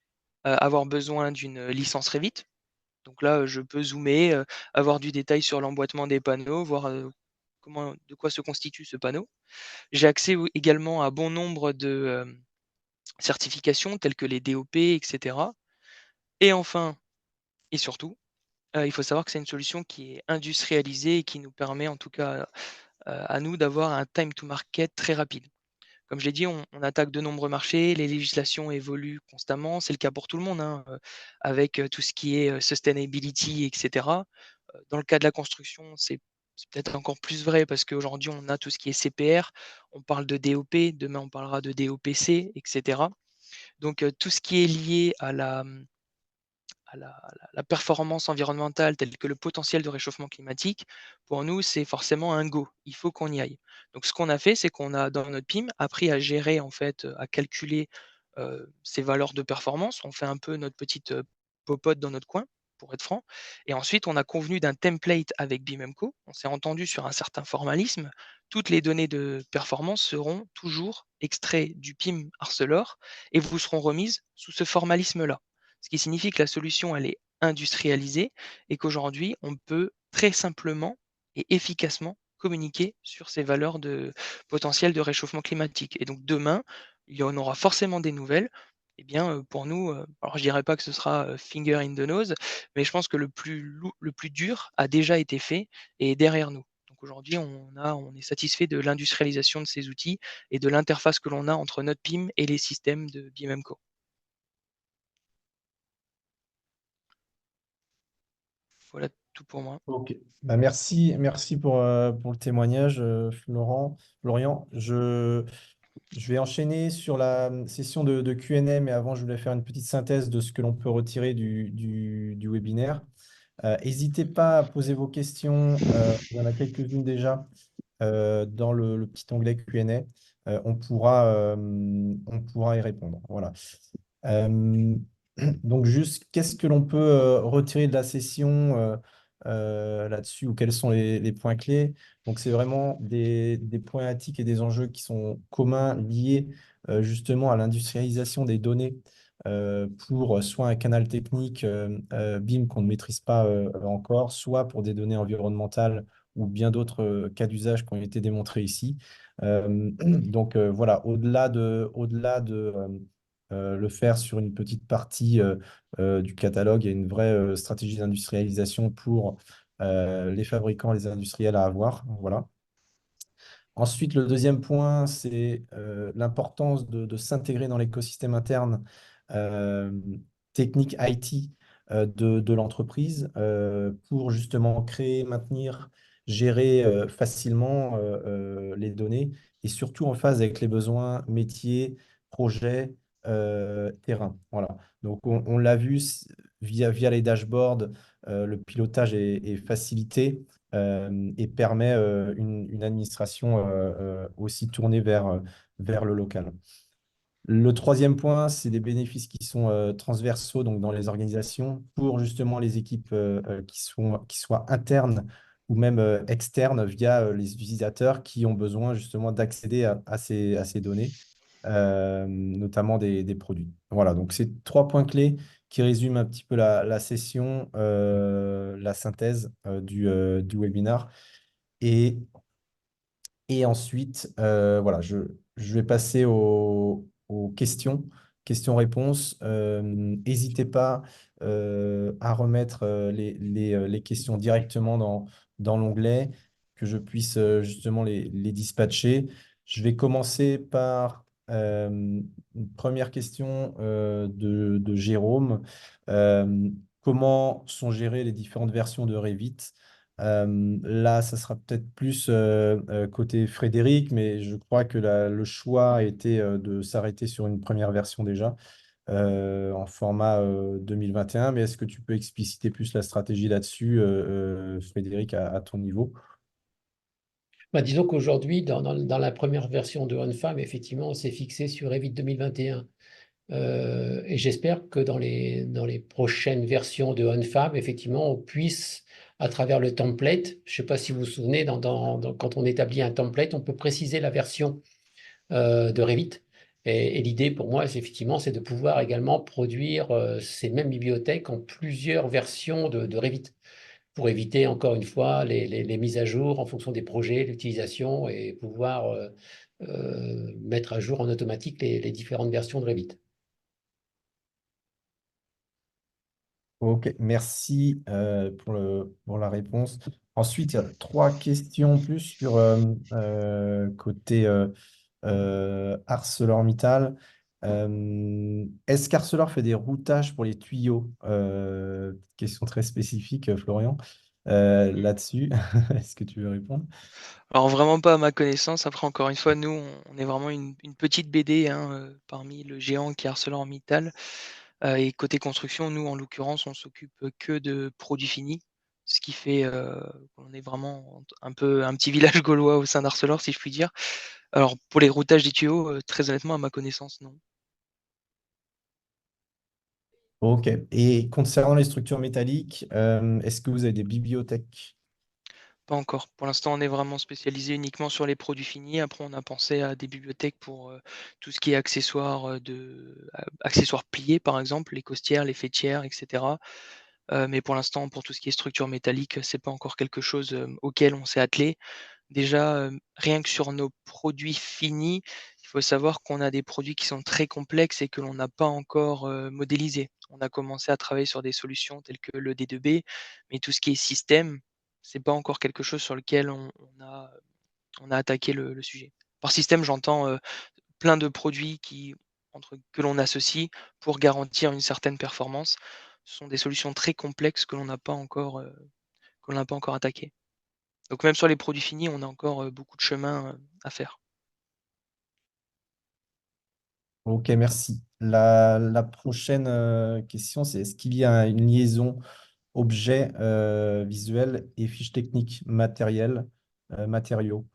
avoir besoin d'une licence Revit. Donc là, je peux zoomer, avoir du détail sur l'emboîtement des panneaux, voir, de quoi se constitue ce panneau. J'ai accès également à bon nombre de certifications telles que les DOP, etc. Et enfin et surtout, il faut savoir que c'est une solution qui est industrialisée et qui nous permet en tout cas, à nous d'avoir un time to market très rapide. Comme je l'ai dit, on attaque de nombreux marchés, les législations évoluent constamment, c'est le cas pour tout le monde, hein, avec, tout ce qui est, sustainability etc. Dans le cas de la construction, c'est peut-être encore plus vrai parce qu'aujourd'hui on a tout ce qui est CPR, on parle de DOP, demain on parlera de DOPC etc. Donc, tout ce qui est lié la performance environnementale telle que le potentiel de réchauffement climatique, pour nous, c'est forcément un go. Il faut qu'on y aille. Donc, ce qu'on a fait, c'est qu'on a, dans notre PIM, appris à gérer, en fait, à calculer ces valeurs de performance. On fait un peu notre petite popote dans notre coin, pour être franc. Et ensuite, on a convenu d'un template avec Bimemco. On s'est entendu sur un certain formalisme. Toutes les données de performance seront toujours extraites du PIM Arcelor et vous seront remises sous ce formalisme-là. Ce qui signifie que la solution, elle est industrialisée et qu'aujourd'hui, on peut très simplement et efficacement communiquer sur ces valeurs de potentiel de réchauffement climatique. Et donc demain, il y en aura forcément des nouvelles. Eh bien, pour nous, alors je dirais pas que ce sera finger in the nose, mais je pense que le plus dur a déjà été fait et est derrière nous. Donc aujourd'hui, on est satisfait de l'industrialisation de ces outils et de l'interface que l'on a entre notre PIM et les systèmes de BIMemco. Voilà tout pour moi. Ok. Bah, merci pour le témoignage, Florian. Je vais enchaîner sur la session de Q&A, mais avant, je voulais faire une petite synthèse de ce que l'on peut retirer du webinaire. N'hésitez pas à poser vos questions. Il y en a quelques-unes déjà dans le petit onglet Q&A. On pourra y répondre. Voilà. Euh, donc, juste, qu'est-ce que l'on peut retirer de la session là-dessus ou quels sont les points clés? Donc, c'est vraiment des problématiques et des enjeux qui sont communs, liés justement à l'industrialisation des données pour soit un canal technique BIM qu'on ne maîtrise pas encore, soit pour des données environnementales ou bien d'autres cas d'usage qui ont été démontrés ici. Donc voilà, au-delà de le faire sur une petite partie du catalogue, il y a une vraie stratégie d'industrialisation pour les fabricants, les industriels à avoir. Voilà. Ensuite, le deuxième point, c'est l'importance de s'intégrer dans l'écosystème interne euh, technique IT de l'entreprise pour justement créer, maintenir, gérer facilement les données et surtout en phase avec les besoins métiers, projets, terrain. Voilà. Donc, on l'a vu via les dashboards, le pilotage est facilité et permet une administration aussi tournée vers le local. Le troisième point, c'est des bénéfices qui sont transversaux donc dans les organisations pour justement les équipes qui soient internes ou même externes via les utilisateurs qui ont besoin justement d'accéder à ces données, notamment des produits. Voilà, donc c'est trois points clés qui résument un petit peu la session, la synthèse du webinaire. Et, et ensuite, voilà, je vais passer aux questions, questions-réponses. N'hésitez pas à remettre les questions directement dans l'onglet, que je puisse justement les dispatcher. Je vais commencer par une première question de Jérôme. Euh, Comment sont gérées les différentes versions de Revit? Là, ça sera peut-être plus côté Frédéric, mais je crois que le choix a été de s'arrêter sur une première version déjà en format 2021. Mais est-ce que tu peux expliciter plus la stratégie là-dessus, Frédéric, à ton niveau? Bah, disons qu'aujourd'hui, dans la première version de OnFam, effectivement, on s'est fixé sur Revit 2021. Et j'espère que dans les prochaines versions de OnFab, effectivement, on puisse, à travers le template, je ne sais pas si vous vous souvenez, quand on établit un template, on peut préciser la version de Revit. Et l'idée pour moi, effectivement, c'est de pouvoir également produire ces mêmes bibliothèques en plusieurs versions de Revit pour éviter, encore une fois, les mises à jour en fonction des projets, l'utilisation et pouvoir mettre à jour en automatique les différentes versions de Revit. Ok, merci pour la réponse. Ensuite, il y a trois questions plus sur côté ArcelorMittal. Est-ce qu'Arcelor fait des routages pour les tuyaux? Question très spécifique, Florian, là-dessus. Est-ce que tu veux répondre? Alors vraiment pas à ma connaissance. Après, encore une fois, nous, on est vraiment une petite BD hein, parmi le géant qui est ArcelorMittal. Et côté construction, nous, en l'occurrence, on s'occupe que de produits finis, ce qui fait qu'on est vraiment un petit village gaulois au sein d'Arcelor, si je puis dire. Alors, pour les routages des tuyaux, très honnêtement, à ma connaissance, non. Ok. Et concernant les structures métalliques, est-ce que vous avez des bibliothèques? Pas encore. Pour l'instant, on est vraiment spécialisé uniquement sur les produits finis. Après, on a pensé à des bibliothèques pour tout ce qui est accessoires accessoires pliés, par exemple, les costières, les faîtières, etc. Mais pour l'instant, pour tout ce qui est structure métallique, c'est pas encore quelque chose auquel on s'est attelé. Déjà, rien que sur nos produits finis, il faut savoir qu'on a des produits qui sont très complexes et que l'on n'a pas encore modélisés. On a commencé à travailler sur des solutions telles que le D2B, mais tout ce qui est système, c'est pas encore quelque chose sur lequel on a attaqué le sujet. Par système, j'entends plein de produits que l'on associe pour garantir une certaine performance. Ce sont des solutions très complexes que l'on n'a pas encore attaquées. Donc même sur les produits finis, on a encore beaucoup de chemin à faire. Ok, merci. La prochaine question, c'est est-ce qu'il y a une liaison objet visuel et fiche technique matériel, matériaux?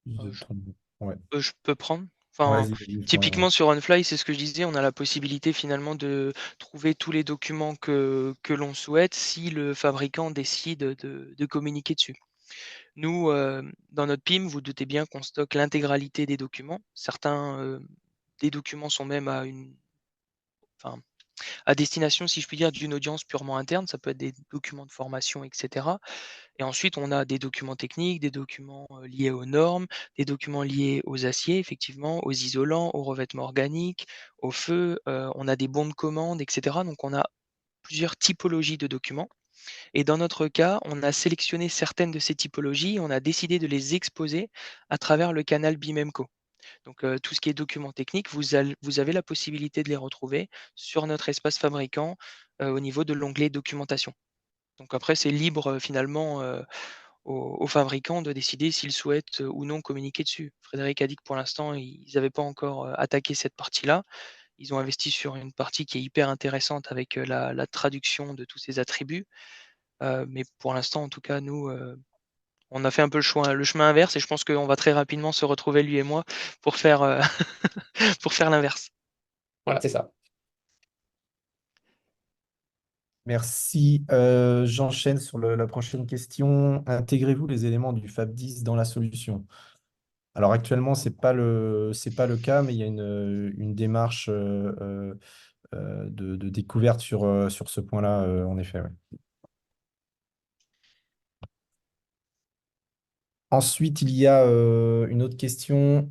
Euh, Je je, trompe. Ouais. je peux prendre. Ouais, Enfin, vas-y, vas-y, typiquement sur OnFly, c'est ce que je disais, on a la possibilité finalement de trouver tous les documents que l'on souhaite si le fabricant décide de communiquer dessus. Nous, dans notre PIM, vous doutez bien qu'on stocke l'intégralité des documents. Certains des documents sont même enfin, à destination, si je puis dire, d'une audience purement interne. Ça peut être des documents de formation, etc. Et ensuite, on a des documents techniques, des documents liés aux normes, des documents liés aux aciers, effectivement, aux isolants, aux revêtements organiques, au feu. On a des bons de commande, etc. Donc, on a plusieurs typologies de documents. Et dans notre cas, on a sélectionné certaines de ces typologies et on a décidé de les exposer à travers le canal Bimemco. Donc, tout ce qui est documents techniques, vous avez la possibilité de les retrouver sur notre espace fabricant au niveau de l'onglet documentation. Donc après, c'est libre finalement aux fabricants de décider s'ils souhaitent ou non communiquer dessus. Frédéric a dit que pour l'instant, ils n'avaient pas encore attaqué cette partie-là. Ils ont investi sur une partie qui est hyper intéressante avec la traduction de tous ces attributs. Mais pour l'instant, en tout cas, nous, on a fait un peu le chemin inverse et je pense qu'on va très rapidement se retrouver, lui et moi, pour faire, pour faire l'inverse. Voilà, c'est ça. Merci. J'enchaîne sur la prochaine question. Intégrez-vous les éléments du Fab 10 dans la solution? Alors actuellement, c'est pas le cas, mais il y a une démarche de découverte sur ce point-là, en effet. Ouais. Ensuite, il y a une autre question.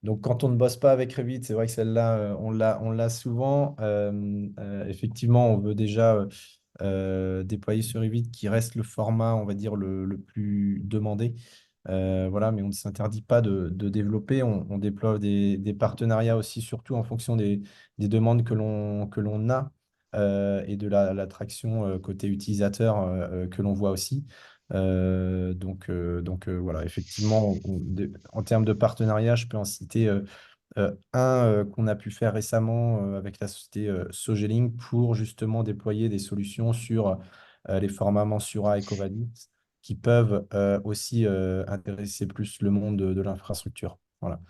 Donc, quand on ne bosse pas avec Revit, c'est vrai que celle-là, on l'a souvent. Effectivement, on veut déjà déployer sur Revit qui reste le format, on va dire, le plus demandé. Voilà, mais on ne s'interdit pas de développer. On déploie des partenariats aussi, surtout en fonction des demandes que l'on a et de l'attraction côté utilisateur que l'on voit aussi. Voilà, effectivement, en termes de partenariat, je peux en citer un qu'on a pu faire récemment avec la société Sogeling pour justement déployer des solutions sur les formats Mensura et Covadis qui peuvent aussi intéresser plus le monde de l'infrastructure. Voilà.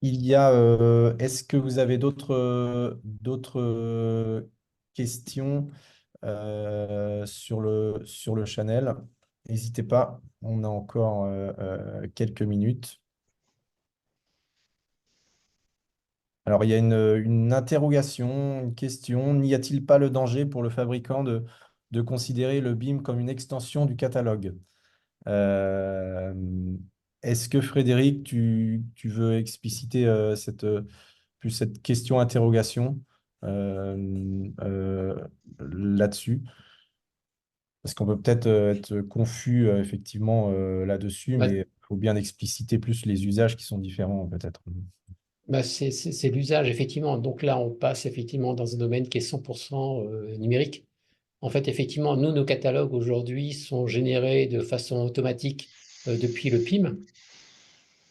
Il y a, est-ce que vous avez d'autres questions sur le channel? N'hésitez pas, on a encore quelques minutes. Alors, il y a une interrogation, une question. N'y a-t-il pas le danger pour le fabricant de considérer le BIM comme une extension du catalogue? Euh, Est-ce que Frédéric, tu veux expliciter plus cette question-interrogation là-dessus? Parce qu'on peut peut-être être confus effectivement là-dessus, Bah, mais il faut bien expliciter plus les usages qui sont différents peut-être. c'est l'usage, effectivement. Donc là, on passe effectivement dans un domaine qui est 100% numérique. En fait, effectivement, nous, nos catalogues aujourd'hui sont générés de façon automatique depuis le PIM.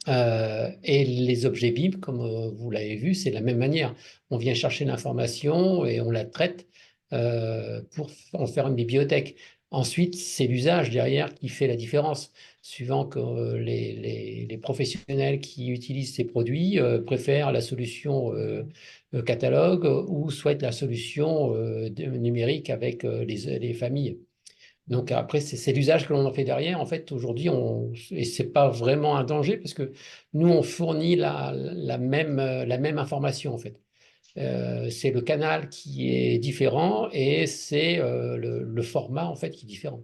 Et les objets BIM, comme vous l'avez vu, c'est de la même manière. On vient chercher l'information et on la traite pour en faire une bibliothèque. Ensuite, c'est l'usage derrière qui fait la différence. Suivant que les professionnels qui utilisent ces produits préfèrent la solution catalogue ou souhaitent la solution numérique avec les familles. Donc après, c'est l'usage que l'on en fait derrière. En fait, aujourd'hui, et c'est pas vraiment un danger parce que nous, on fournit la même information, en fait. C'est le canal qui est différent et c'est le format, en fait, qui est différent.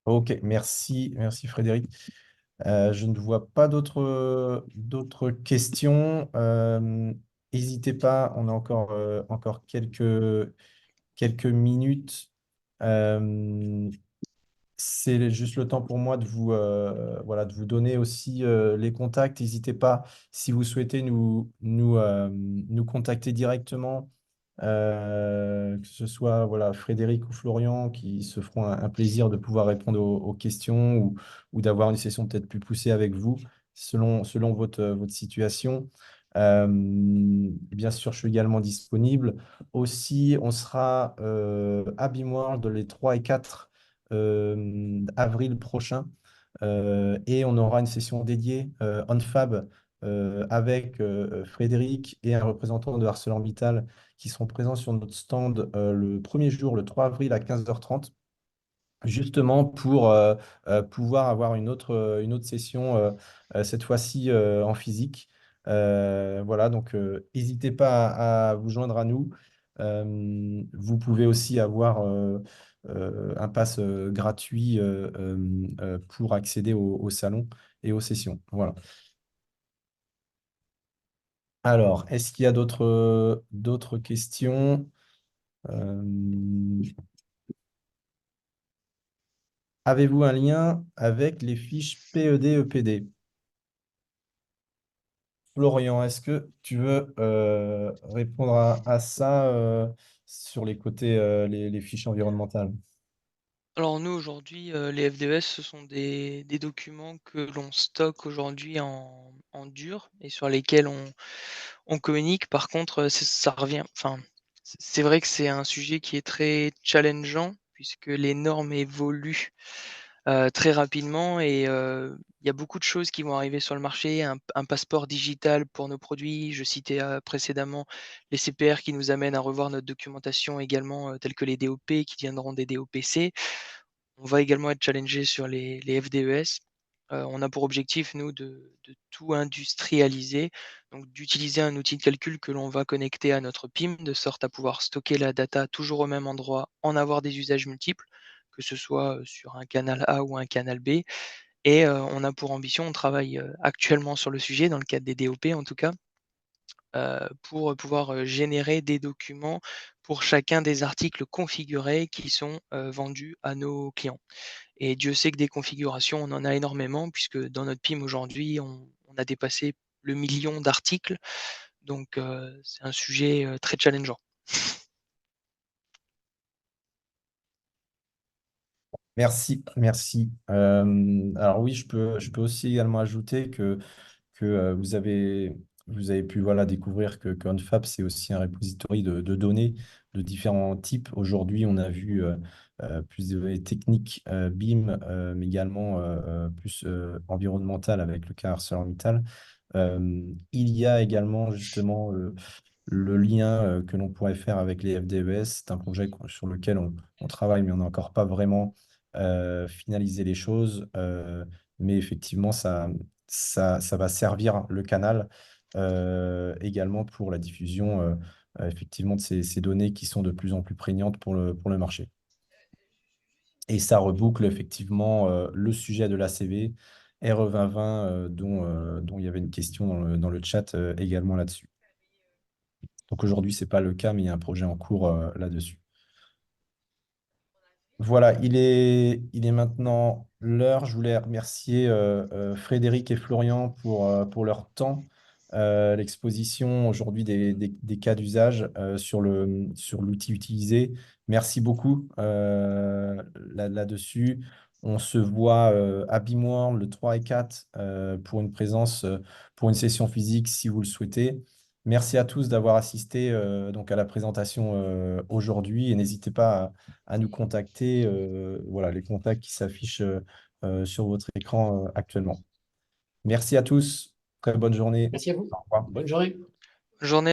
Ok, merci Frédéric. Je ne vois pas d'autres questions. N'hésitez pas, on a encore quelques minutes. Euh, c'est juste le temps pour moi de voilà, de vous donner aussi les contacts. N'hésitez pas, si vous souhaitez nous contacter directement, que ce soit voilà, Frédéric ou Florian, qui se feront un plaisir de pouvoir répondre aux questions ou d'avoir une session peut-être plus poussée avec vous, selon votre situation. Bien sûr, je suis également disponible. Aussi, on sera à BIMworld les 3 et 4 avril prochain. Et on aura une session dédiée OnFab avec Frédéric et un représentant de ArcelorMittal qui seront présents sur notre stand le premier jour, le 3 avril à 15h30, justement pour pouvoir avoir une autre session, cette fois-ci en physique. Voilà, donc n'hésitez pas à vous joindre à nous. Vous pouvez aussi avoir un pass gratuit pour accéder au salon et aux sessions. Voilà. Alors, est-ce qu'il y a d'autres questions? Euh, Avez-vous un lien avec les fiches PED-EPD? Florian, est-ce que tu veux répondre à ça sur les côtés, les fiches environnementales? Alors nous aujourd'hui, les FDES, ce sont des documents que l'on stocke aujourd'hui en dur et sur lesquels on communique. Par contre, ça revient enfin, c'est vrai que c'est un sujet qui est très challengeant puisque les normes évoluent, très rapidement et il y a beaucoup de choses qui vont arriver sur le marché. Un passeport digital pour nos produits. Je citais, précédemment les CPR qui nous amènent à revoir notre documentation également, tels que les DOP qui deviendront des DOPC. On va également être challengé sur les FDES. On a pour objectif, nous, de tout industrialiser, donc d'utiliser un outil de calcul que l'on va connecter à notre PIM, de sorte à pouvoir stocker la data toujours au même endroit, en avoir des usages multiples, que ce soit sur un canal A ou un canal B. Et on a pour ambition, on travaille actuellement sur le sujet, dans le cadre des DOP en tout cas, pour pouvoir générer des documents pour chacun des articles configurés qui sont vendus à nos clients. Et Dieu sait que des configurations, on en a énormément puisque dans notre PIM aujourd'hui, on a dépassé le million d'articles. Donc, c'est un sujet, très challengeant. Merci. Alors oui, je peux aussi également ajouter que vous avez pu voilà, découvrir que OnFab, c'est aussi un repository de données de différents types. Aujourd'hui, on a vu plus de techniques BIM, mais également plus environnementales avec le cas ArcelorMittal. Il y a également justement le lien que l'on pourrait faire avec les FDES. C'est un projet sur lequel on travaille, mais on n'a encore pas vraiment finalisé les choses. Mais effectivement, ça va servir le canal également pour la diffusion effectivement de ces données qui sont de plus en plus prégnantes pour le marché. Et ça reboucle effectivement le sujet de l'ACV, RE 2020, dont il y avait une question dans le chat également là-dessus. Donc aujourd'hui, ce n'est pas le cas, mais il y a un projet en cours là-dessus. Voilà, il est maintenant l'heure. Je voulais remercier Frédéric et Florian pour leur temps l'exposition aujourd'hui des cas d'usage sur l'outil utilisé. Merci beaucoup là-dessus. On se voit à BIMWorld le 3 et 4 pour une présence, pour une session physique si vous le souhaitez. Merci à tous d'avoir assisté donc à la présentation aujourd'hui et n'hésitez pas à nous contacter. Voilà, les contacts qui s'affichent sur votre écran actuellement. Merci à tous. Très bonne journée. Merci à vous. Au revoir. Bonne journée. Journée.